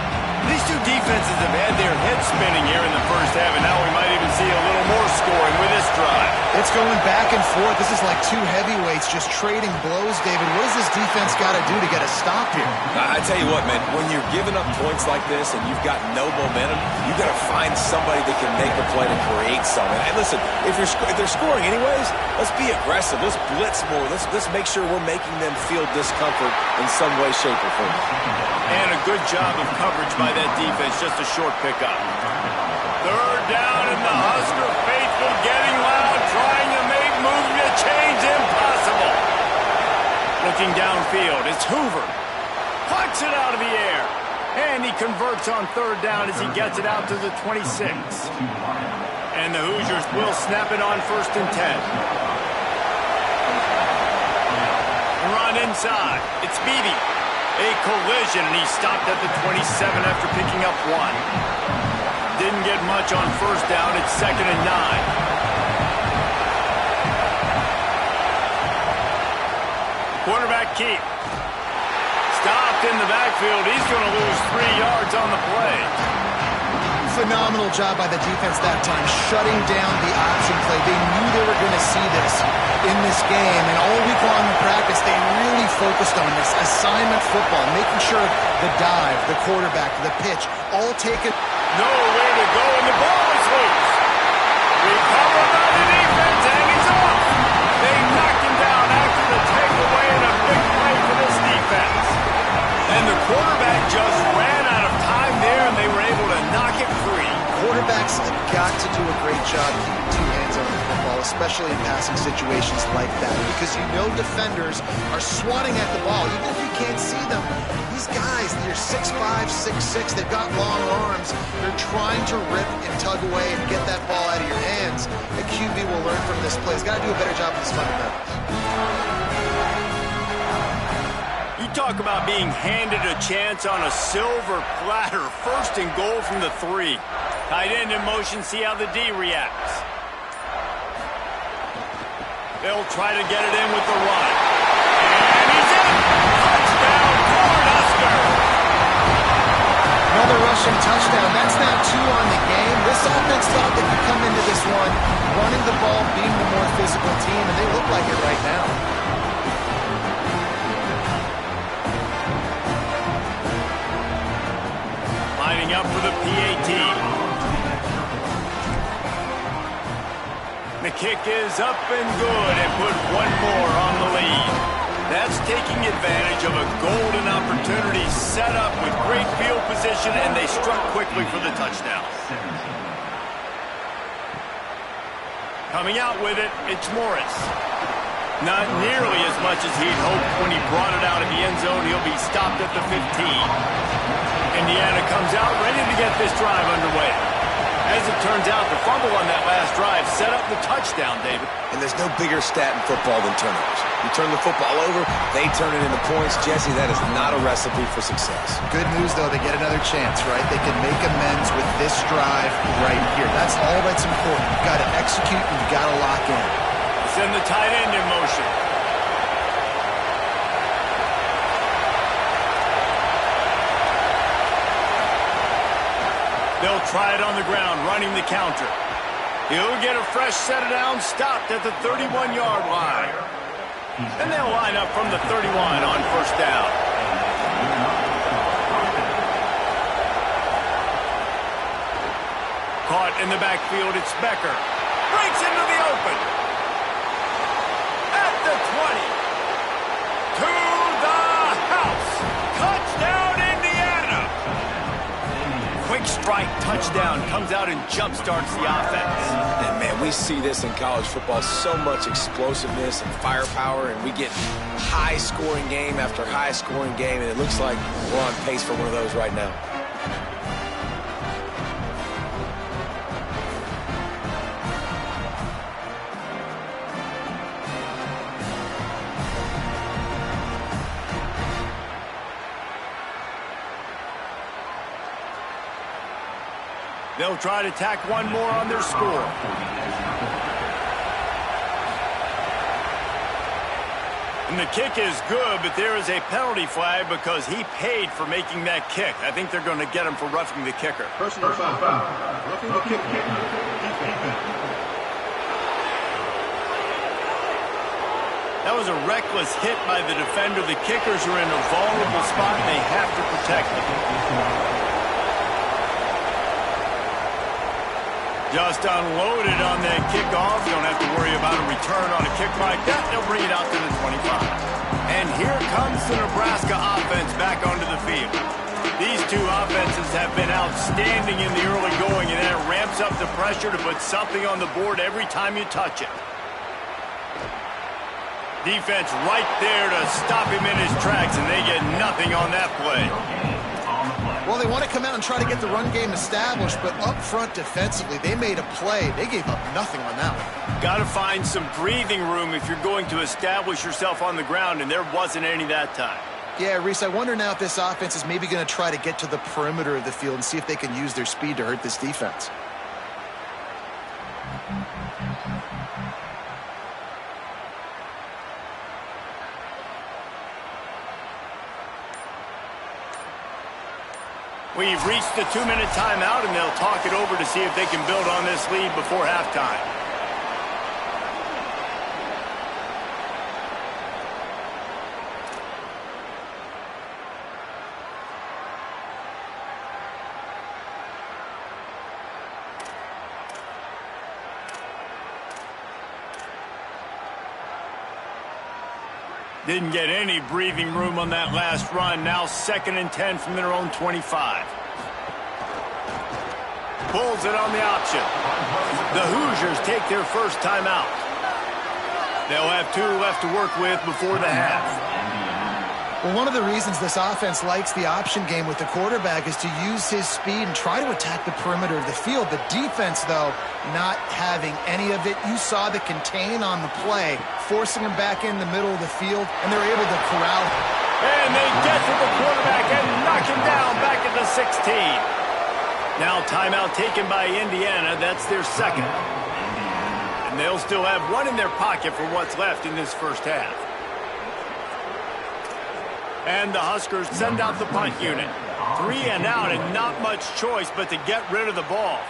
These two defenses have had their heads spinning here in the 1st half, and now we might even see a little more scoring with this drive.
It's going back and forth. This is like 2 heavyweights just trading blows, David. What does this defense got to do to get a stop here?
I tell you what, man, when you're giving up points like this and you've got no momentum, you've got to find somebody that can make a play to create something. And listen, if they're scoring anyways, let's be aggressive. Let's blitz more. Let's make sure we're making them feel discomfort in some way, shape, or form.
And a good job of coverage by that defense, just a short pickup. Third down, and the Husker faithful getting loud, trying to make movement change impossible. Looking downfield, it's Hoover. Puts it out of the air. And he converts on third down as he gets it out to the 26. And the Hoosiers will snap it on 1st and 10. Run inside. It's Beebe. A collision, and he stopped at the 27 after picking up 1. Didn't get much on 1st down. It's 2nd and 9. Quarterback keep. Stopped in the backfield. He's going to lose 3 yards on the play.
Phenomenal job by the defense that time, shutting down the option play. They knew they were going to see this in this game, and all week long in practice, they really focused on this assignment football, making sure the dive, the quarterback, the pitch, all taken.
Nowhere to go, and the ball is loose. Recovered by the defense, and he's off. They knocked him down after the takeaway, and a big play for this defense. And the quarterback just ran out of time there, and they were able to knock it free.
Quarterbacks have got to do a great job keeping 2 hands on the football, especially in passing situations like that, because you know defenders are swatting at the ball. Even if you can't see them, these guys, they're 6'5", 6'6", they've got long arms. They're trying to rip and tug away and get that ball out of your hands. The QB will learn from this play. He's got to do a better job with his fundamentals.
You talk about being handed a chance on a silver platter. 1st and goal from the 3. Tight end in motion, see how the D reacts. They'll try to get it in with the run. And he's in! Touchdown, Cornhusker!
Another rushing touchdown. That's now 2 on the game. This offense thought they could come into this one running the ball, being the more physical team, and they look like it right now.
Lining up for the PAT. The kick is up and good, and put 1 more on the lead. That's taking advantage of a golden opportunity set up with great field position, and they struck quickly for the touchdown. Coming out with it, it's Morris. Not nearly as much as he'd hoped when he brought it out of the end zone. He'll be stopped at the 15. Indiana comes out ready to get this drive underway. As it turns out, the fumble on that last drive set up the touchdown, David.
And there's no bigger stat in football than turnovers. You turn the football over, they turn it into points. Jesse, that is not a recipe for success.
Good news, though, they get another chance, right? They can make amends with this drive right here. That's all that's important. You've got to execute and you've got to lock in.
Send the tight end in motion. They'll try it on the ground, running the counter. He'll get a fresh set of downs, stopped at the 31-yard line. And they'll line up from the 31 on 1st down. Caught in the backfield, it's Becker. Breaks into the open. At the 20. To the house. Touchdown, Indiana. Quick strike touchdown comes out and jump-starts the offense.
And, man, we see this in college football, so much explosiveness and firepower, and we get high-scoring game after high-scoring game, and it looks like we're on pace for one of those right now.
They'll try to tack 1 more on their score. And the kick is good, but there is a penalty flag because he paid for making that kick. I think they're going to get him for roughing the kicker.
Personal foul. Roughing the kicker.
That was a reckless hit by the defender. The kickers are in a vulnerable spot, and they have to protect them. Just unloaded on that kickoff. You don't have to worry about a return on a kick like that. They'll bring it out to the 25. And here comes the Nebraska offense back onto the field. These two offenses have been outstanding in the early going, and that ramps up the pressure to put something on the board every time you touch it. Defense right there to stop him in his tracks, and they get nothing on that play.
Well, they want to come out and try to get the run game established, but up front defensively, they made a play. They gave up nothing on that one.
Got to find some breathing room if you're going to establish yourself on the ground, and there wasn't any that time.
Yeah, Reese, I wonder now if this offense is maybe going to try to get to the perimeter of the field and see if they can use their speed to hurt this defense.
We've reached the 2-minute timeout, and they'll talk it over to see if they can build on this lead before halftime. Didn't get any breathing room on that last run. Now 2nd and 10 from their own 25. Pulls it on the option. The Hoosiers take their first timeout. They'll have 2 left to work with before the half.
Well, one of the reasons this offense likes the option game with the quarterback is to use his speed and try to attack the perimeter of the field. The defense, though, not having any of it. You saw the contain on the play, forcing him back in the middle of the field, and they're able to corral him.
And they get to the quarterback and knock him down back at the 16. Now timeout taken by Indiana. That's their second. And they'll still have 1 in their pocket for what's left in this first half. And the Huskers send out the punt unit. 3 and out, and not much choice but to get rid of the ball.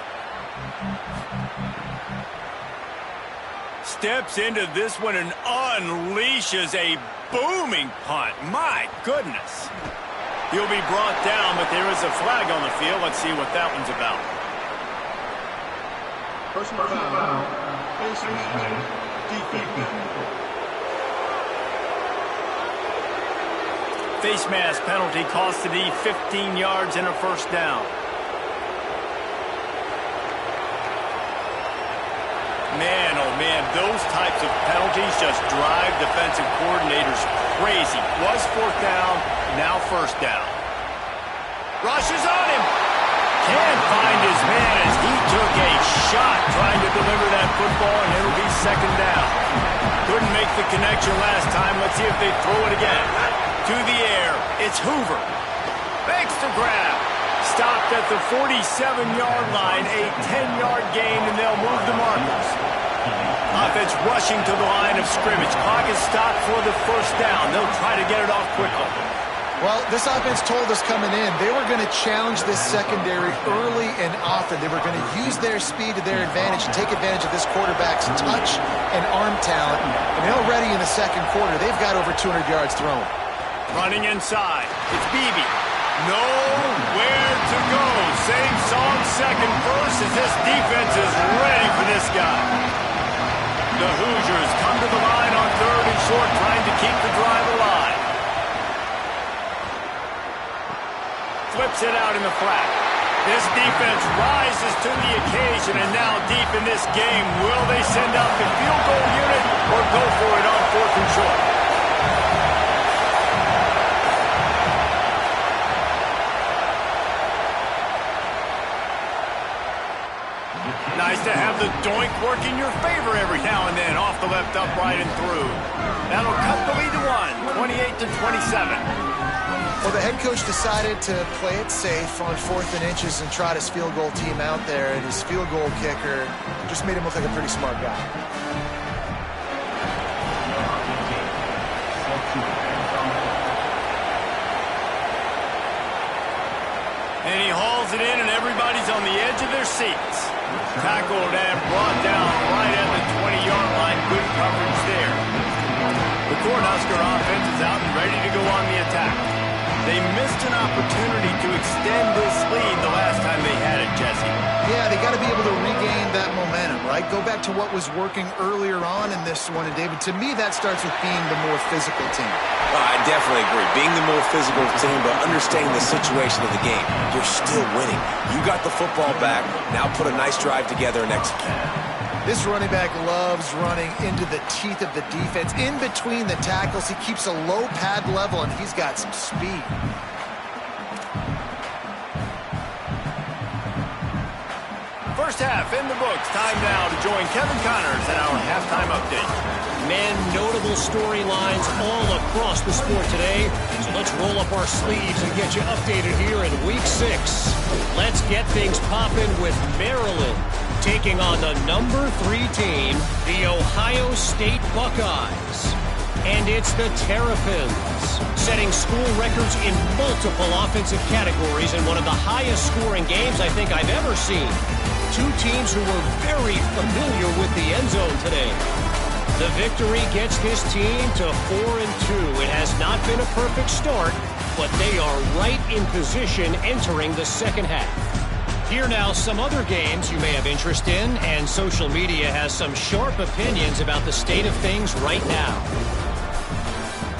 Steps into this one and unleashes a booming punt. My goodness. He'll be brought down, but there is a flag on the field. Let's see what that one's about.
Personal foul. Face mask. Defense.
Face mask penalty cost the D 15 yards and a first down. Man, oh man, those types of penalties just drive defensive coordinators crazy. Was 4th down, now 1st down. Rushes on him. Can't find his man as he took a shot trying to deliver that football, and it'll be 2nd down. Couldn't make the connection last time. Let's see if they throw it again. To the air, it's Hoover. Makes the grab. Stopped at the 47-yard line, a 10-yard gain, and they'll move the markers. Offense rushing to the line of scrimmage. Clock is stopped for the 1st down. They'll try to get it off quickly.
Well, this offense told us coming in they were going to challenge this secondary early and often. They were going to use their speed to their advantage and take advantage of this quarterback's touch and arm talent. And already in the 2nd quarter, they've got over 200 yards thrown.
Running inside. It's Beebe. Nowhere to go. Same song, 2nd verse, as this defense is ready for this guy. The Hoosiers come to the line on 3rd and short, trying to keep the drive alive. Flips it out in the flat. This defense rises to the occasion, and now deep in this game, will they send out the field goal unit or go for it on 4th and short? Nice to have the doink work in your favor every now and then, off the left upright and through. That'll cut the lead to 1, 28-27.
Well, the head coach decided to play it safe on 4th and inches and trot his field goal team out there, and his field goal kicker just made him look like a pretty smart guy.
And he hauls it in, and everybody's on the edge of their seats. Tackled and brought down right at the 20-yard line. Good coverage there. The Cornhusker offense is out and ready to go on the attack. They missed an opportunity to extend this lead the last time they had it, Jesse.
Yeah, they got to be able to regain that momentum, right? right? Go back to what was working earlier on in this one. And, David, to me, that starts with being the more physical team.
Well, I definitely agree. Being the more physical team, but understanding the situation of the game. You're still winning. You got the football back. Now put a nice drive together and execute.
This running back loves running into the teeth of the defense. In between the tackles, he keeps a low pad level, and he's got some speed.
First half in the books. Time now to join Kevin Connors in our halftime update.
Man, notable storylines all across the sport today. So let's roll up our sleeves and get you updated here in Week 6. Let's get things popping with Maryland taking on the number 3 team, the Ohio State Buckeyes. And it's the Terrapins, setting school records in multiple offensive categories in one of the highest scoring games I think I've ever seen. 2 teams who were very familiar with the end zone today. The victory gets this team to 4-2. It has not been a perfect start, but they are right in position entering the second half. Here now, some other games you may have interest in, and social media has some sharp opinions about the state of things right now.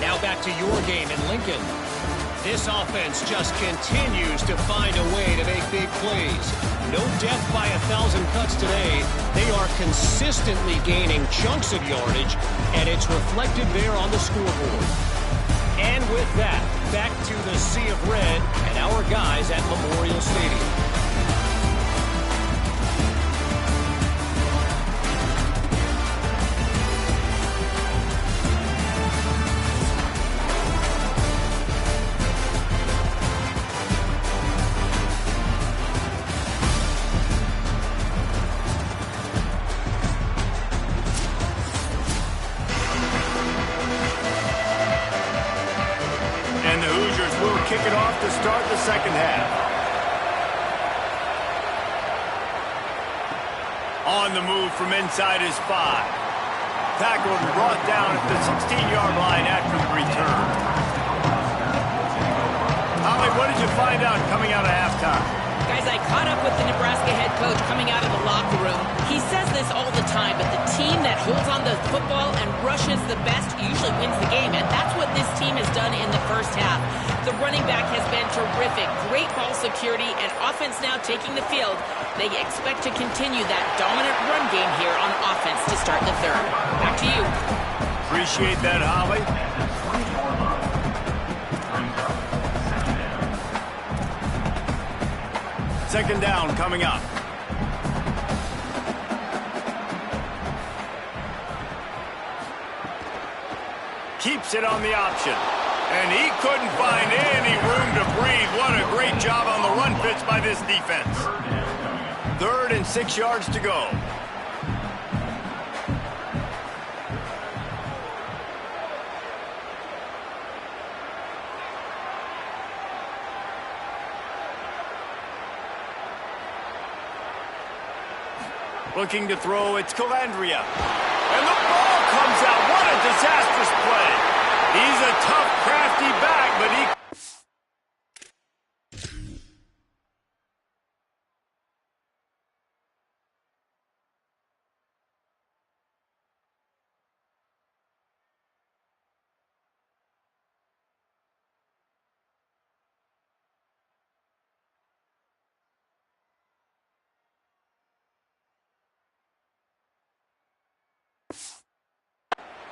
Now back to your game in Lincoln. This offense just continues to find a way to make big plays. No death by 1,000 cuts today. They are consistently gaining chunks of yardage, and it's reflected there on the scoreboard. And with that, back to the Sea of Red and our guys at Memorial Stadium.
Kick it off to start the second half. On the move from inside his 5. Tackled and brought down at the 16-yard line after the return. Holly, what did you find out coming out of halftime?
Guys, I caught up with the Nebraska head coach coming out of the locker room. He says this all the time, but the team that holds on to the football and rushes the best usually wins the game, and that's what this team has done in the first half. The running back has been terrific. Great ball security and offense now taking the field. They expect to continue that dominant run game here on offense to start the third. Back to you.
Appreciate that, Holly. Second down coming up. Keeps it on the option. And he couldn't find any room to breathe. What a great job on the run fits by this defense. 3rd and 6 yards to go. Looking to throw, it's Calandria. And the ball comes out. What a disastrous play. He's a tough, crafty back, but he...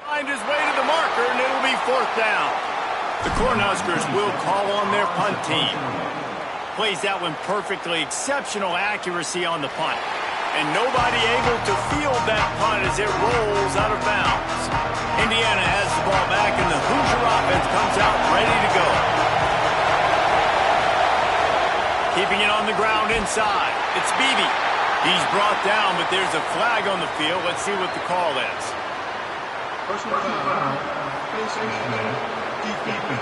find his way to the marker, and it'll be 4th down. The Cornhuskers will call on their punt team. Plays that one perfectly, exceptional accuracy on the punt. And nobody able to field that punt as it rolls out of bounds. Indiana has the ball back, and the Hoosier offense comes out ready to go. Keeping it on the ground inside. It's Beebe. He's brought down, but there's a flag on the field. Let's see what the call is.
Personal foul, face mask, defense.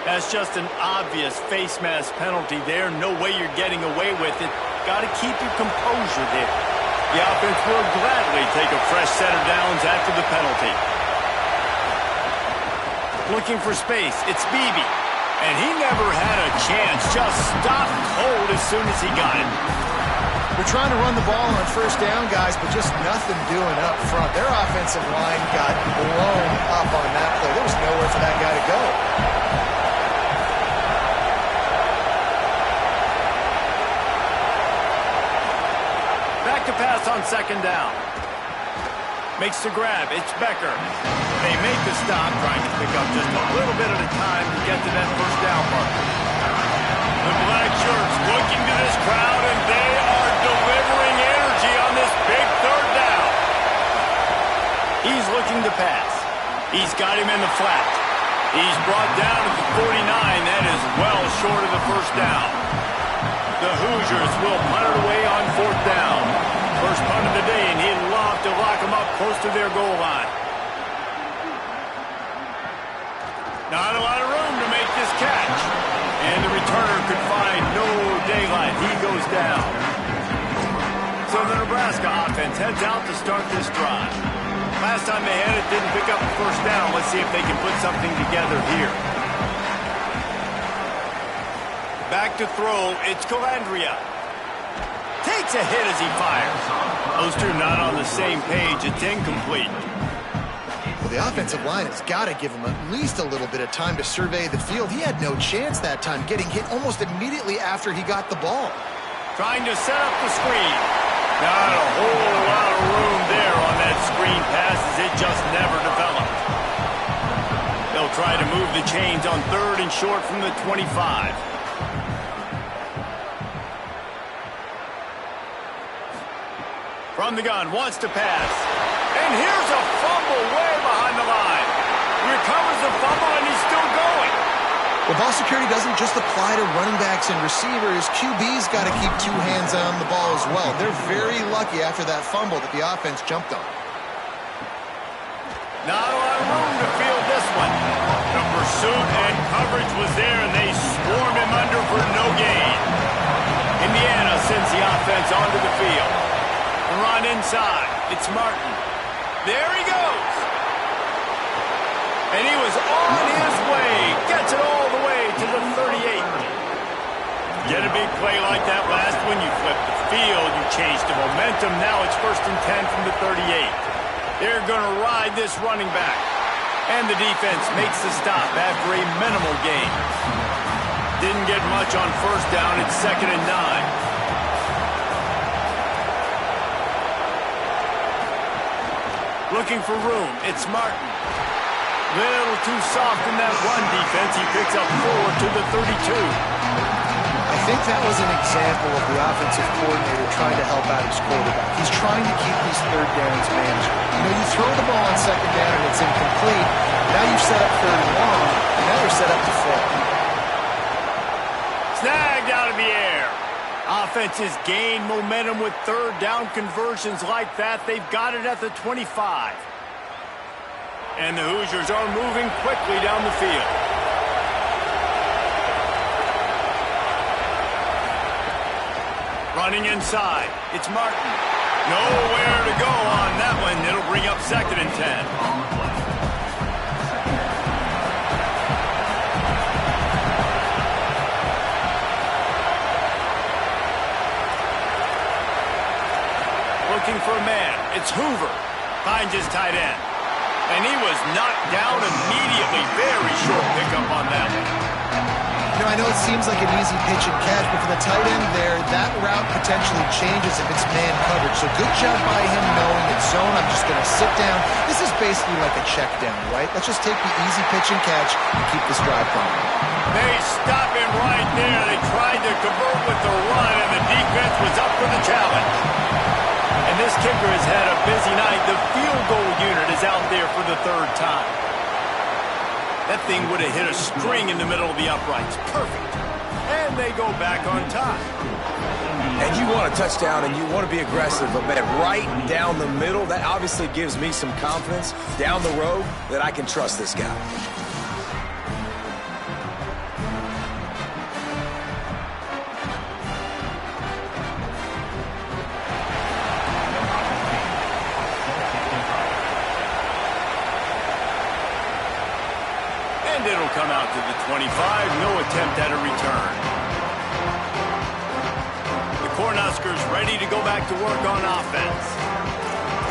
That's just an obvious face mask penalty there. No way you're getting away with it. Got to keep your composure there. The offense will gladly take a fresh set of downs after the penalty. Looking for space. It's Beebe. And he never had a chance. Just stopped cold as soon as he got it.
We're trying to run the ball on first down, guys, but just nothing doing up front. Their offensive line got blown up on that play. There was nowhere for that guy to go.
Back to pass on second down. Makes the grab. It's Becker. They make the stop, trying to pick up just a little bit at a time to get to that first down marker. The black shirts looking to this crowd, and they are delivering energy on this big third down. He's looking to pass. He's got him in the flat. He's brought down at the 49. That is well short of the first down. The Hoosiers will punt it away on fourth down. First punt of the day, and he'd love to lock them up close to their goal line. Not a lot of room to make this catch. And the returner could find no daylight. He goes down. So the Nebraska offense heads out to start this drive. Last time they had it, didn't pick up the first down. Let's see if they can put something together here. Back to throw. It's Calandria. Takes a hit as he fires. Those two not on the same page. It's incomplete.
Well, the offensive line has got to give him at least a little bit of time to survey the field. He had no chance that time, getting hit almost immediately after he got the ball.
Trying to set up the screen. Not a whole lot of room there on that screen pass as it just never developed. They'll try to move the chains on third and short from the 25. From the gun, wants to pass. And here's a fumble way behind the line. Recovers the fumble, and he's still going.
Well, ball security doesn't just apply to running backs and receivers. QB's got to keep two hands on the ball as well. They're very lucky after that fumble that the offense jumped on.
Not a lot of room to field this one. The pursuit and coverage was there, and they swarm him under for no gain. Indiana sends the offense onto the field. Run inside. It's Martin. There he goes. And he was on his way. Gets it all the way to the 38. Get a big play like that last when you flip the field. You change the momentum. Now it's 1st and 10 from the 38. They're going to ride this running back. And the defense makes the stop after a minimal gain. Didn't get much on first down. It's 2nd and 9. Looking for room. It's Martin. Little too soft in that run defense. He picks up 4 to the 32.
I think that was an example of the offensive coordinator trying to help out his quarterback. He's trying to keep these third downs manageable. You know, you throw the ball on second down and it's incomplete. Now you've set up third and long, and now you're set up to fail.
Snagged out of the air. Offenses gain momentum with third down conversions like that. They've got it at the 25. And the Hoosiers are moving quickly down the field. Running inside. It's Martin. Nowhere to go on that one. It'll bring up 2nd and 10. Looking for a man. It's Hoover. Finds his tight end. And he was knocked down immediately. Very short pickup on that one.
You know, I know it seems like an easy pitch and catch, but for the tight end there, that route potentially changes if it's man coverage. So good job by him knowing it's zone. I'm just going to sit down. This is basically like a check down, right? Let's just take the easy pitch and catch and keep this drive going.
They stop him right there. They tried to convert with the run, and the defense was up for the challenge. And this kicker has had a busy night. The field goal unit is out there for the 3rd time. That thing would have hit a string in the middle of the uprights. Perfect. And they go back on top.
And you want a touchdown and you want to be aggressive, but man, right down the middle, that obviously gives me some confidence down the road that I can trust this guy.
It'll come out to the 25. drive, no attempt at a return. The Cornhuskers ready to go back to work on offense.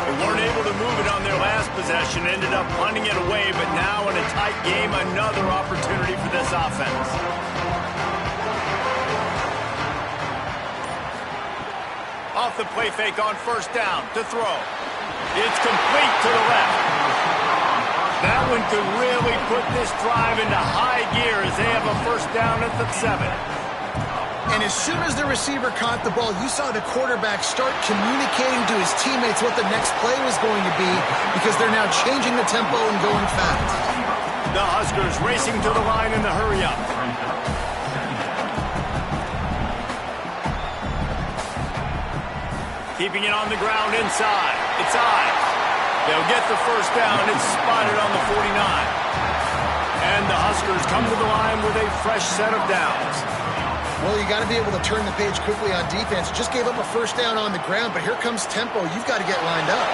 They weren't able to move it on their last possession, ended up punting it away, but now in a tight game, another opportunity for this offense. Off the play fake on first down to throw. It's complete to the left. That one could really put this drive into high gear as they have a first down at the 7.
And as soon as the receiver caught the ball, you saw the quarterback start communicating to his teammates what the next play was going to be because they're now changing the tempo and going fast.
The Huskers racing to the line in the hurry-up. Keeping it on the ground inside. It's Ives. They'll get the first down. It's spotted on the 49. And the Huskers come to the line with a fresh set of downs.
Well, you got to be able to turn the page quickly on defense. Just gave up a first down on the ground, but here comes tempo. You've got to get lined up.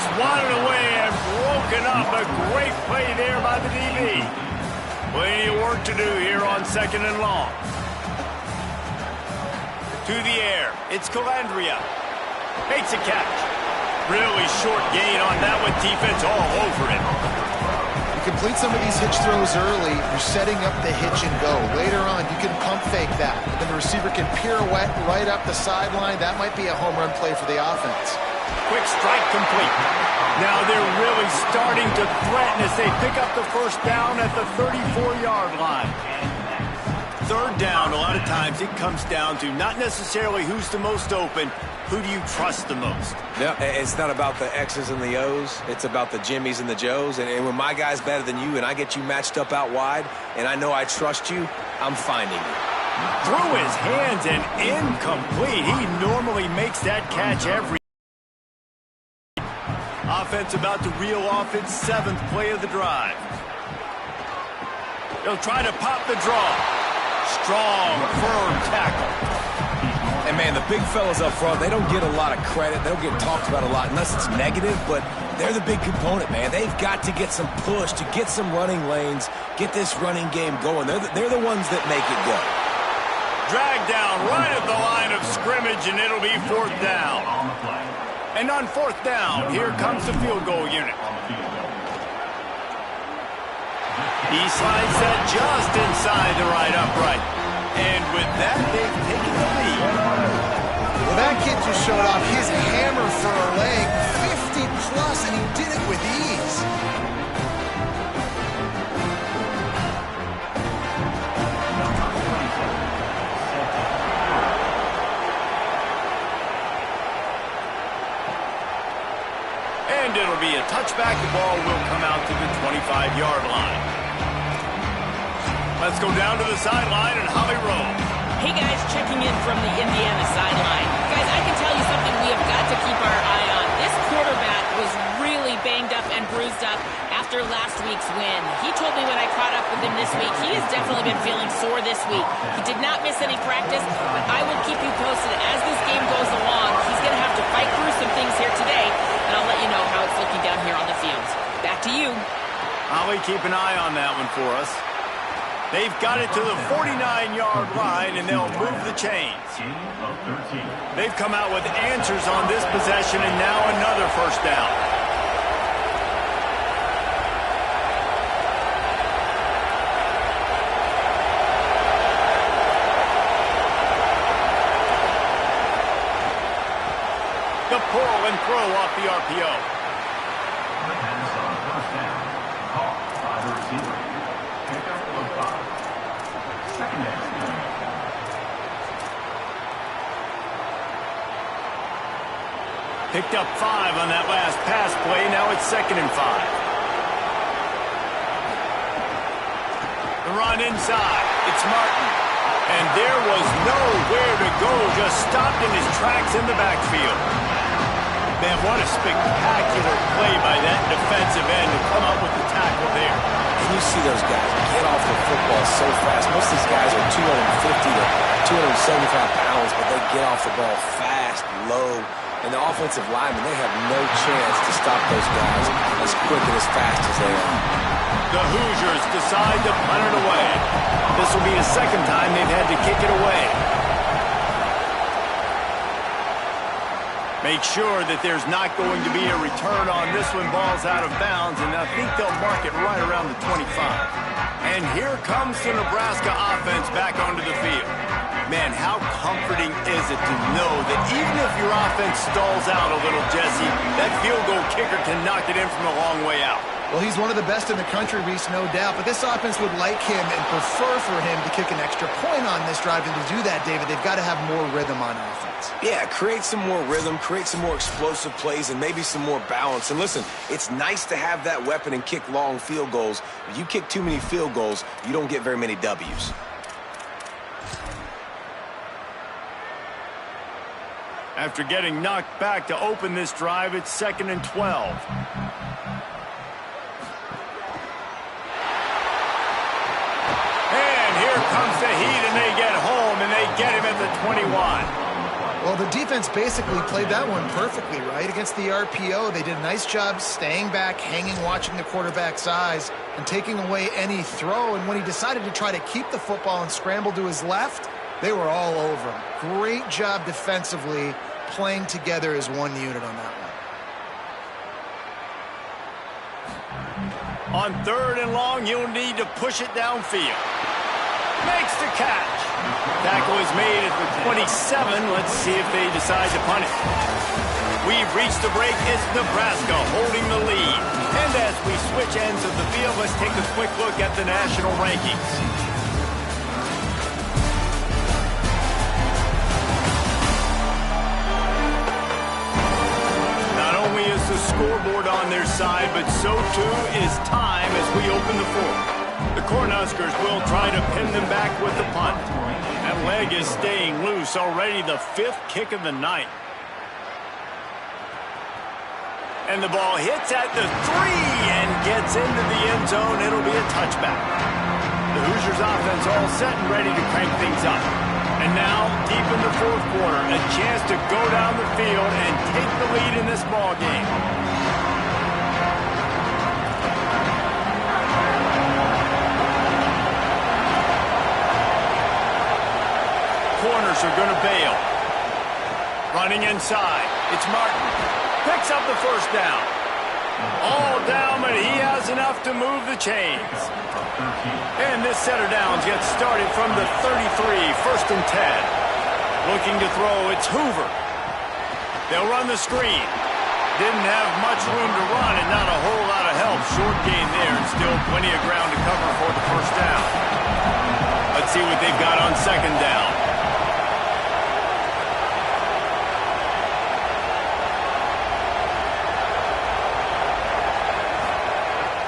Swatted away and broken up. A great play there by the DB. Plenty of work to do here on 2nd and long. To the air. It's Calandria. Makes a catch. Really short gain on that one. Defense all over it.
Complete some of these hitch throws early, you're setting up the hitch and go. Later on, you can pump fake that. But then the receiver can pirouette right up the sideline. That might be a home run play for the offense.
Quick strike complete. Now they're really starting to threaten as they pick up the first down at the 34-yard line. Third down, a lot of times it comes down to not necessarily who's the most open, who do you trust the most?
Yeah, it's not about the X's and the O's. It's about the Jimmys and the Joes. And when my guy's better than you and I get you matched up out wide and I know I trust you, I'm finding you.
Through his hands and incomplete. He normally makes that catch every. Offense about to reel off its 7th play of the drive. They'll try to pop the draw. Strong, firm tackle.
And, man, the big fellas up front, they don't get a lot of credit. They don't get talked about a lot unless it's negative, but they're the big component, man. They've got to get some push to get some running lanes, get this running game going. They're the ones that make it go.
Dragged down right at the line of scrimmage, and it'll be 4th down. And on 4th down, here comes the field goal unit. He slides that just inside the right upright. And with that, they've taken the lead.
Well, that kid just showed off his hammer for a leg, 50-plus, and he did it with ease.
And it'll be a touchback. The ball will come out to the 25-yard line. Let's go down to the sideline and Holly roll.
Hey, guys, checking in from the Indiana sideline. Guys, I can tell you something we have got to keep our eye on. This quarterback was really banged up and bruised up after last week's win. He told me when I caught up with him this week, he has definitely been feeling sore this week. He did not miss any practice, but I will keep you posted as this game goes along. He's going to have to fight through some things here today, and I'll let you know how it's looking down here on the field. Back to you.
Holly, keep an eye on that one for us. They've got it to the 49-yard line, and they'll move the chains. They've come out with answers on this possession, and now another first down. The pull and throw off the RPO. Picked up 5 on that last pass play. Now it's 2nd and 5. The run inside. It's Martin. And there was nowhere to go. Just stopped in his tracks in the backfield. Man, what a spectacular play by that defensive end to come up with the tackle there.
And you see those guys get off the football so fast. Most of these guys are 250 to 275 pounds, but they get off the ball fast, low. And the offensive linemen, they have no chance to stop those guys as quick and as fast as they are.
The Hoosiers decide to punt it away. This will be the second time they've had to kick it away. Make sure that there's not going to be a return on this one. Ball's out of bounds, and I think they'll mark it right around the 25. And here comes the Nebraska offense back onto the field. Man, how comforting is it to know that even if your offense stalls out a little, Jesse, that field goal kicker can knock it in from a long way out.
Well, he's one of the best in the country, Reese, no doubt. But this offense would like him and prefer for him to kick an extra point on this drive. And to do that, David, they've got to have more rhythm on offense.
Yeah, create some more rhythm, create some more explosive plays, and maybe some more balance. And listen, it's nice to have that weapon and kick long field goals. If you kick too many field goals, you don't get very many W's.
After getting knocked back to open this drive, it's 2nd and 12. And here comes the heat, and they get home, and they get him at the 21.
Well, the defense basically played that one perfectly, right? Against the RPO, they did a nice job staying back, hanging, watching the quarterback's eyes, and taking away any throw. And when he decided to try to keep the football and scramble to his left, they were all over him. Great job defensively playing together as one unit on that
one. On 3rd and long, you'll need to push it downfield. Makes the catch. Tackle is made at the 27. Let's see if they decide to punt it. We've reached the break. It's Nebraska holding the lead. And as we switch ends of the field, let's take a quick look at the national rankings. Not only is the scoreboard on their side, but so too is time as we open the fourth. The Cornhuskers will try to pin them back with the punt. That leg is staying loose, already the 5th kick of the night. And the ball hits at the 3 and gets into the end zone. It'll be a touchback. The Hoosiers offense all set and ready to crank things up. And now, deep in the 4th quarter, a chance to go down the field and take the lead in this ball game. Corners are going to bail. Running inside. It's Martin. Picks up the 1st down. All down, but he has enough to move the chains. And this set of downs gets started from the 33, 1st and 10. Looking to throw, it's Hoover. They'll run the screen. Didn't have much room to run and not a whole lot of help. Short gain there and still plenty of ground to cover for the 1st down. Let's see what they've got on 2nd down.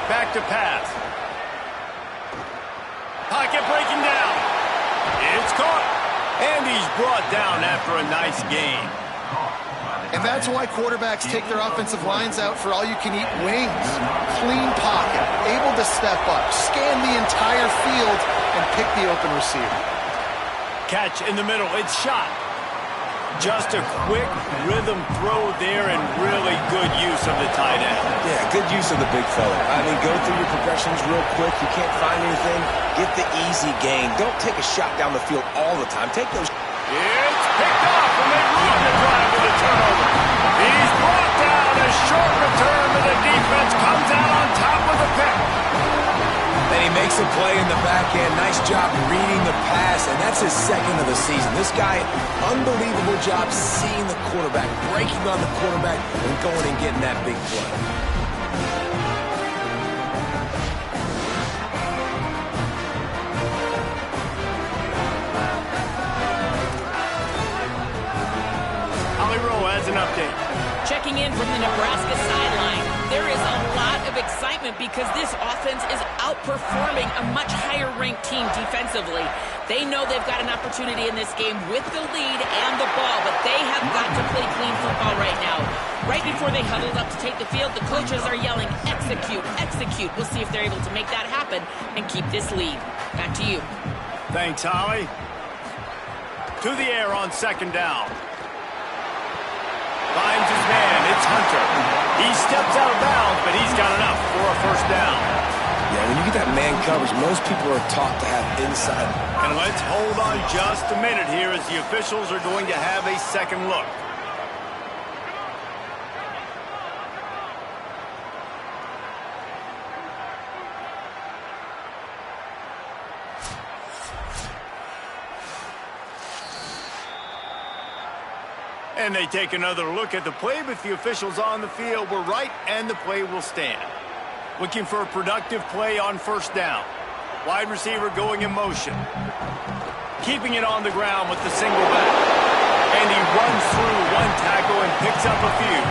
Back to pass. Pocket breaking down. It's caught. And he's brought down after a nice gain.
And that's why quarterbacks take their offensive lines out for all-you-can-eat wings. Clean pocket, able to step up, scan the entire field, and pick the open receiver.
Catch in the middle. It's shot. Just a quick rhythm throw there and really good use of the tight end.
Yeah, good use of the big fella. I mean, go through your progressions real quick. You can't find anything. Get the easy gain. Don't take a shot down the field all the time. Take those.
It's picked off, and they ruin the drive with a turnover. He's brought down. A short return, but the defense comes out on top with a pick.
Then he makes a play in the back end. Nice job reading the pass, and that's his 2nd of the season. This guy, unbelievable job seeing the quarterback, breaking on the quarterback, and going and getting that big play.
Has an update.
Checking in from the Nebraska sideline. There is a lot of excitement because this offense is outperforming a much higher-ranked team defensively. They know they've got an opportunity in this game with the lead and the ball, but they have got to play clean football right now. Right before they huddled up to take the field, the coaches are yelling, execute, execute. We'll see if they're able to make that happen and keep this lead. Back to you.
Thanks, Holly. To the air on 2nd down. Finds his man. It's Hunter. He steps out of bounds, but he's got enough for a 1st down.
Yeah, when you get that man coverage, most people are taught to have inside.
And let's hold on just a minute here as the officials are going to have a second look. And they take another look at the play, but the officials on the field were right, and the play will stand. Looking for a productive play on first down. Wide receiver going in motion. Keeping it on the ground with the single back. And he runs through one tackle and picks up a few.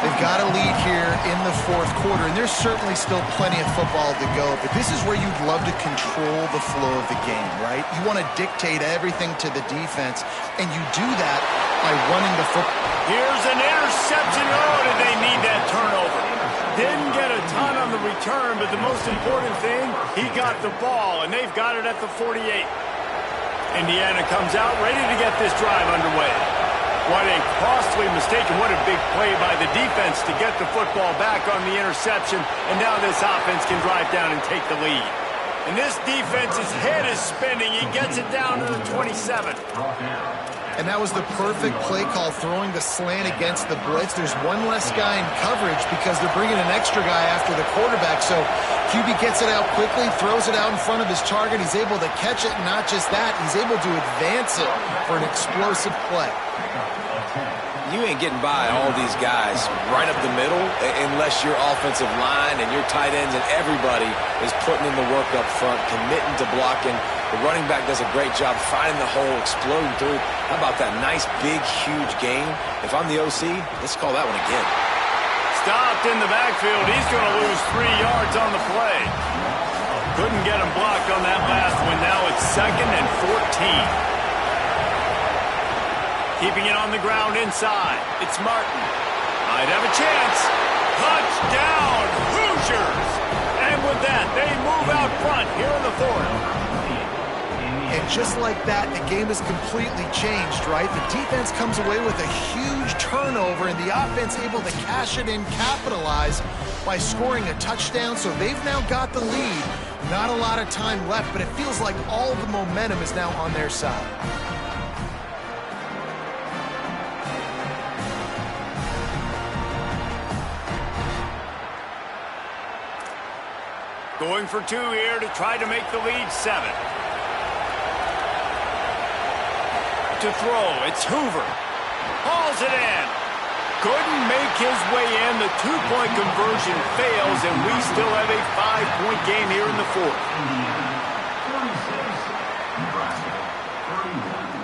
They've got a lead here in the fourth quarter, and there's certainly still plenty of football to go, but this is where you'd love to control the flow of the game, right? You want to dictate everything to the defense, and you do that by running the football.
Here's an interception. Oh, did they need that turnover? Didn't get a ton on the return, but the most important thing, he got the ball, and they've got it at the 48. Indiana comes out ready to get this drive underway. What a costly mistake, and what a big play by the defense to get the football back on the interception, and now this offense can drive down and take the lead. And this defense's head is spinning. He gets it down to the 27.
And that was the perfect play call, throwing the slant against the blitz. There's one less guy in coverage because they're bringing an extra guy after the quarterback. So QB gets it out quickly, throws it out in front of his target. He's able to catch it, and not just that, he's able to advance it for an explosive play.
You ain't getting by all these guys right up the middle unless your offensive line and your tight ends and everybody is putting in the work up front, committing to blocking. The running back does a great job finding the hole, exploding through. How about that nice, big, huge gain? If I'm the OC, let's call that one again.
Stopped in the backfield. He's going to lose 3 yards on the play. Couldn't get him blocked on that last one. Now it's 2nd and 14. Keeping it on the ground inside. It's Martin. Might have a chance. Touchdown, Hoosiers! And with that, they move out front here in the fourth.
And just like that, the game is completely changed, right? The defense comes away with a huge turnover, and the offense able to cash it in, capitalize by scoring a touchdown. So they've now got the lead. Not a lot of time left, but it feels like all the momentum is now on their side.
Going for 2 here to try to make the lead 7. To throw, it's Hoover. Hauls it in. Couldn't make his way in. The 2-point conversion fails, and we still have a 5-point game here in the fourth.
36, Nebraska, 31.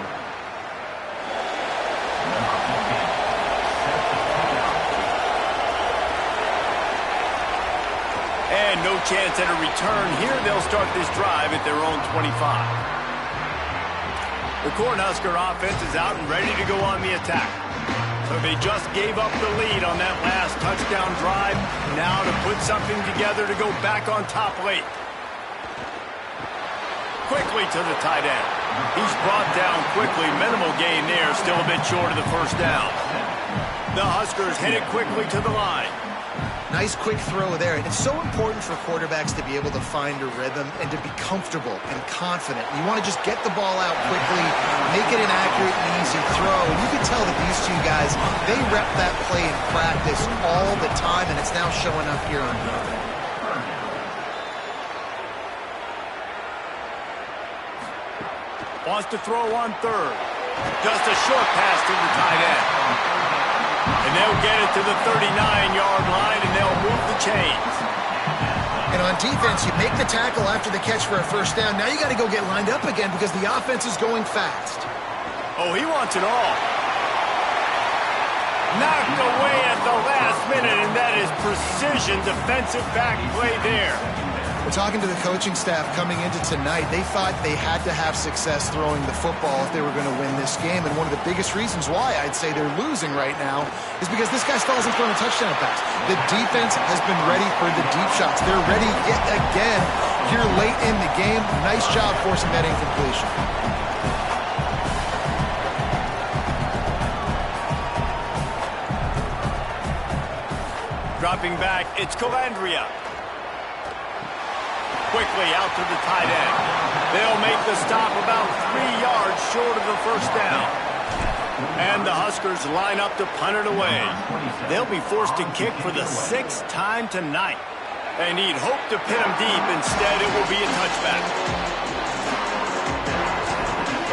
And no chance at a return here. They'll start this drive at their own 25. The Cornhusker offense is out and ready to go on the attack. So they just gave up the lead on that last touchdown drive. Now to put something together to go back on top late. Quickly to the tight end. He's brought down quickly. Minimal gain there. Still a bit short of the first down. The Huskers headed quickly to the line.
Nice quick throw there. It's so important for quarterbacks to be able to find a rhythm and to be comfortable and confident. You want to just get the ball out quickly, make it an accurate and easy throw. And you can tell that these two guys, they rep that play in practice all the time, and it's now showing up here on Monday.
Wants to throw on third. Just a short pass to the tight end. And they'll get it to the 39-yard line, and they'll move the chains.
And on defense, you make the tackle after the catch for a first down. Now you got to go get lined up again because the offense is going fast.
Oh, he wants it all. Knocked away at the last minute, and that is precision defensive back play there.
We're talking to the coaching staff coming into tonight. They thought they had to have success throwing the football if they were going to win this game. And one of the biggest reasons why I'd say they're losing right now is because this guy still hasn't thrown a touchdown pass. The defense has been ready for the deep shots. They're ready yet again here late in the game. Nice job forcing that incompletion.
Dropping back, it's Calandria. quickly out to the tight end. They'll make the stop about 3 yards short of the first down. And the Huskers line up to punt it away. They'll be forced to kick for the 6th time tonight. They need hope to pin them deep. Instead, it will be a touchback.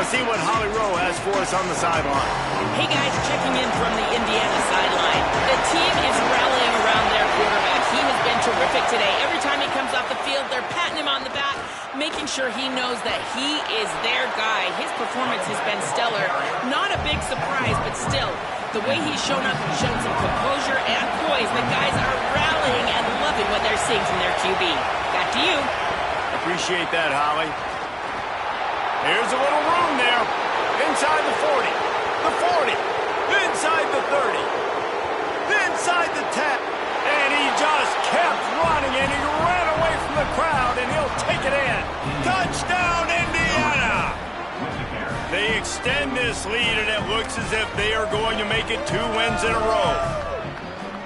Let's see what Holly Rowe has for us on the sideline.
Hey, guys, checking in from the Indiana sideline. The team is rallying around their quarterback. He has been terrific today. Every time he comes off the field, they're patting him on the back, making sure he knows that he is their guy. His performance has been stellar. Not a big surprise, but still, the way he's shown up and shown some composure and poise, the guys are rallying and loving what they're seeing from their QB. Back to you.
Appreciate that, Holly. Here's a little room there. Inside the 40. The 40. Inside the 30. Inside the 10. And he just kept running, and he ran away from the crowd, and he'll take it in. Touchdown, Indiana! They extend this lead, and it looks as if they are going to make it 2 wins in a row.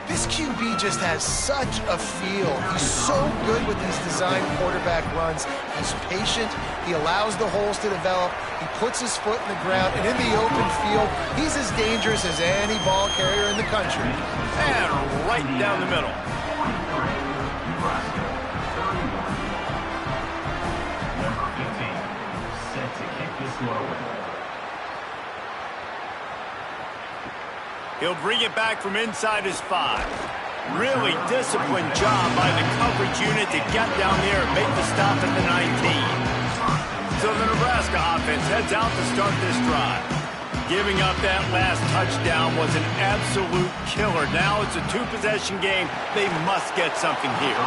This QB just has such a feel. He's so good with these design quarterback runs. He's patient. He allows the holes to develop. He puts his foot in the ground. And in the open field, he's as dangerous as any ball carrier in the country.
And right down the middle.
Nebraska, 31. Number 15, set to kick this one away.
He'll bring it back from inside his 5. Really disciplined job by the coverage unit to get down there and make the stop at the 19. So the Nebraska offense heads out to start this drive. Giving up that last touchdown was an absolute killer. Now it's a 2-possession game. They must get something here.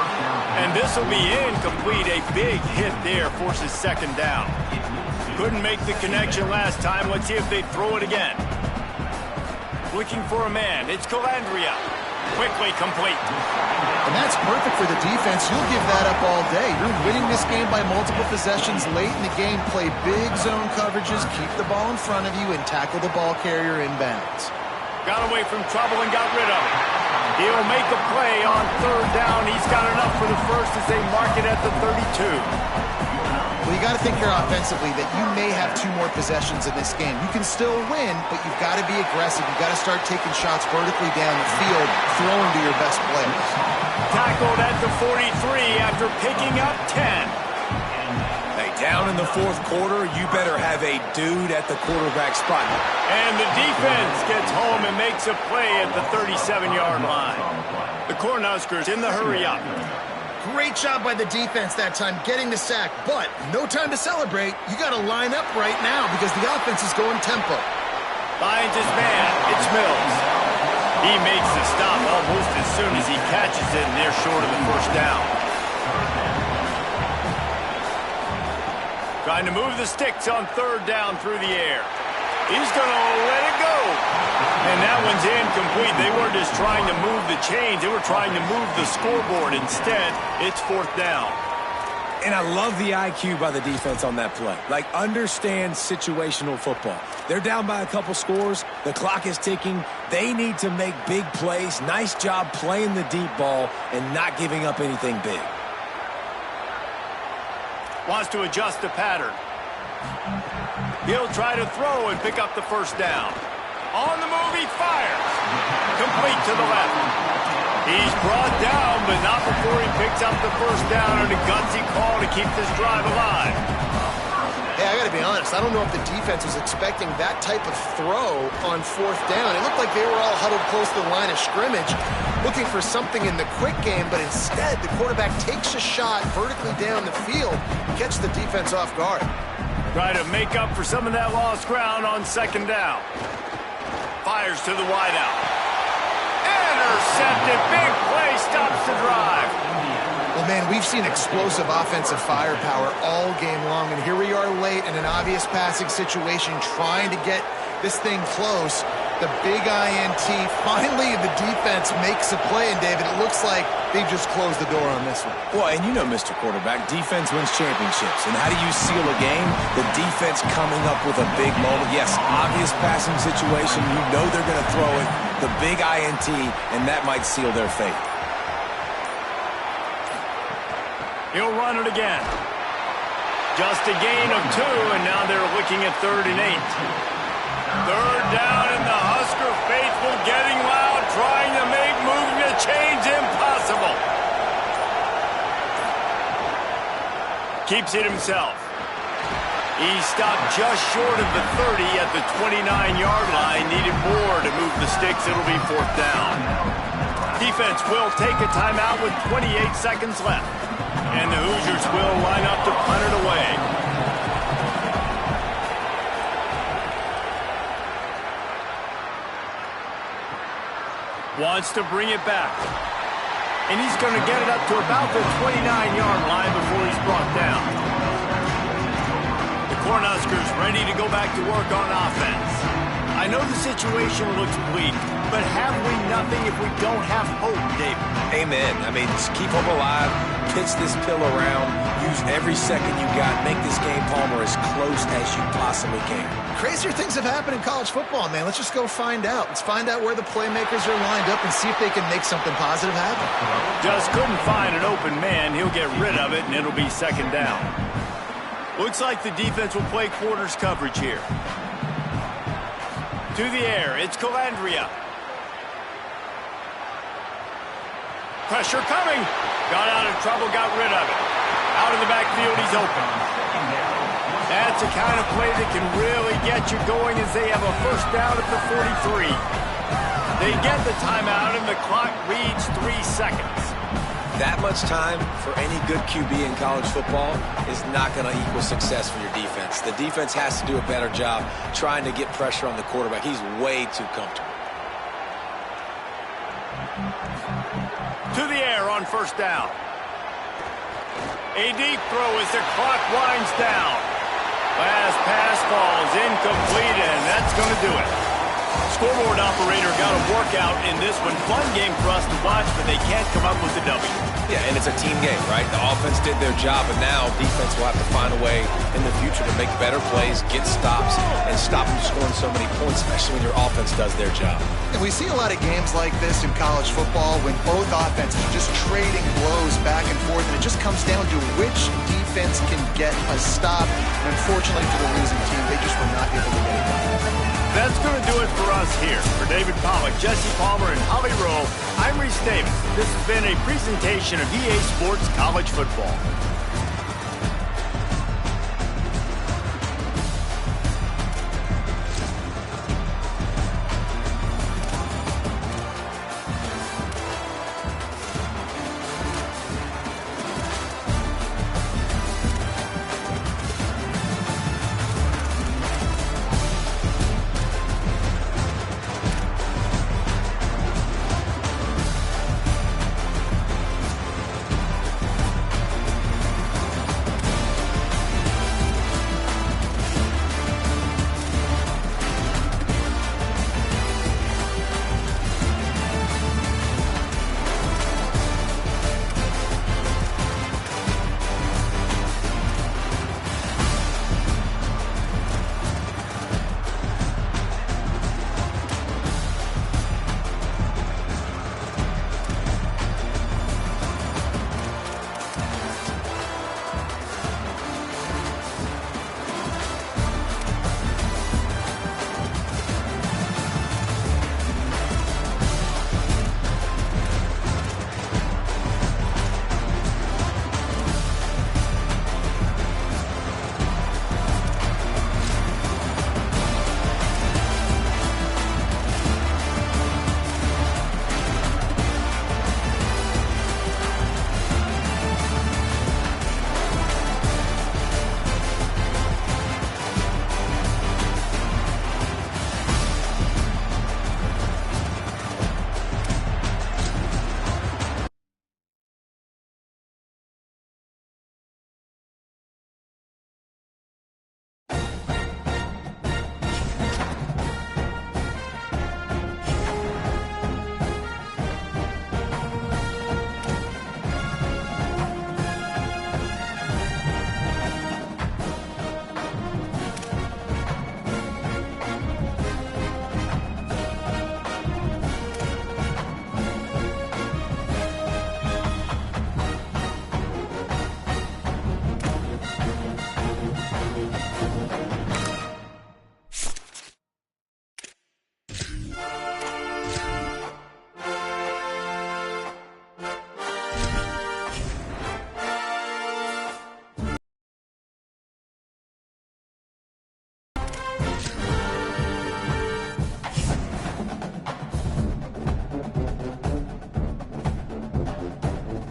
And this will be incomplete. A big hit there forces 2nd down. Couldn't make the connection last time. Let's see if they throw it again. Looking for a man. It's Calandria. Quickly complete.
And that's perfect for the defense. You'll give that up all day. You're winning this game by multiple possessions late in the game. Play big zone coverages, keep the ball in front of you, and tackle the ball carrier inbounds.
Got away from trouble and got rid of it. He'll make a play on 3rd down. He's got enough for the first as they mark it at the 32.
Well, you got to think here offensively that you may have 2 more possessions in this game. You can still win, but you've got to be aggressive. You've got to start taking shots vertically down the field, throwing to your best players.
Tackled at the 43 after picking up 10.
Hey, down in the 4th quarter, you better have a dude at the quarterback spot.
And the defense gets home and makes a play at the 37-yard line. The Cornhuskers in the hurry up.
Great job by the defense that time getting the sack, but no time to celebrate. You got to line up right now because the offense is going tempo.
Finds his man. It's Mills. He makes the stop almost as soon as he catches it, and they're short of the first down. Trying to move the sticks on 3rd down through the air. He's going to let it go. And that one's incomplete. They weren't just trying to move the chains. They were trying to move the scoreboard. Instead, it's 4th down.
And I love the IQ by the defense on that play. Like, understand situational football. They're down by a couple scores. The clock is ticking. They need to make big plays. Nice job playing the deep ball and not giving up anything big.
Wants to adjust the pattern. He'll try to throw and pick up the first down. On the move, he fires. Complete to the left. He's brought down, but not before he picks up the first down on a gutsy call to keep this drive alive.
Hey, I got to be honest. I don't know if the defense was expecting that type of throw on 4th down. It looked like they were all huddled close to the line of scrimmage, looking for something in the quick game, but instead the quarterback takes a shot vertically down the field, catch the defense off guard.
Try to make up for some of that lost ground on 2nd down. Fires to the wideout. Intercepted. Big play. Stops the drive.
Well, man, we've seen explosive offensive firepower all game long, and here we are late in an obvious passing situation trying to get this thing close. The big INT. Finally, the defense makes a play, and David, it looks like they've just closed the door on this one.
Well, and you know, Mr. Quarterback, defense wins championships. And how do you seal a game? The defense coming up with a big moment. Yes, obvious passing situation. You know they're going to throw it. The big INT, and that might seal their fate.
He'll run it again. Just a gain of 2, and now they're looking at 3rd and 8. 3rd down, and the Husker faithful getting loud, trying to make moving the chains impossible. Keeps it himself. He stopped just short of the 30 at the 29-yard line. Needed more to move the sticks. It'll be 4th down. Defense will take a timeout with 28 seconds left. And the Hoosiers will line up to punt it away. Wants to bring it back. And he's going to get it up to about the 29-yard line before he's brought down. The Cornhuskers ready to go back to work on offense. I know the situation looks bleak, but have we nothing if we don't have hope, David?
Amen. I mean, just keep hope alive, pitch this pill around, use every second you got, make this game, Palmer, as close as you possibly can.
Crazier things have happened in college football, man. Let's just go find out. Let's find out where the playmakers are lined up and see if they can make something positive happen.
Just couldn't find an open man. He'll get rid of it, and it'll be 2nd down. Looks like the defense will play quarters coverage here. To the air, it's Calandria. Pressure coming. Got out of trouble, got rid of it. Out of the backfield, he's open. That's the kind of play that can really get you going as they have a 1st down at the 43. They get the timeout, and the clock reads 3 seconds.
That much time for any good QB in college football is not going to equal success for your defense. The defense has to do a better job trying to get pressure on the quarterback. He's way too comfortable.
To the air on 1st down. A deep throw as the clock winds down. Last pass falls incomplete, and that's going to do it. Scoreboard operator got a workout in this one. Fun game for us to watch, but they can't come up with a W.
Yeah, and it's a team game, right? The offense did their job, and now defense will have to find a way in the future to make better plays, get stops, and stop them scoring so many points, especially when your offense does their job.
And we see a lot of games like this in college football when both offenses are just trading blows back and forth, and it just comes down to which defense can get a stop. And unfortunately for the losing team, they just were not able to get it done.
That's going to do it for us here. For David Pollack, Jesse Palmer, and Holly Rowe, I'm Reese Davis. This has been a presentation of EA Sports College Football.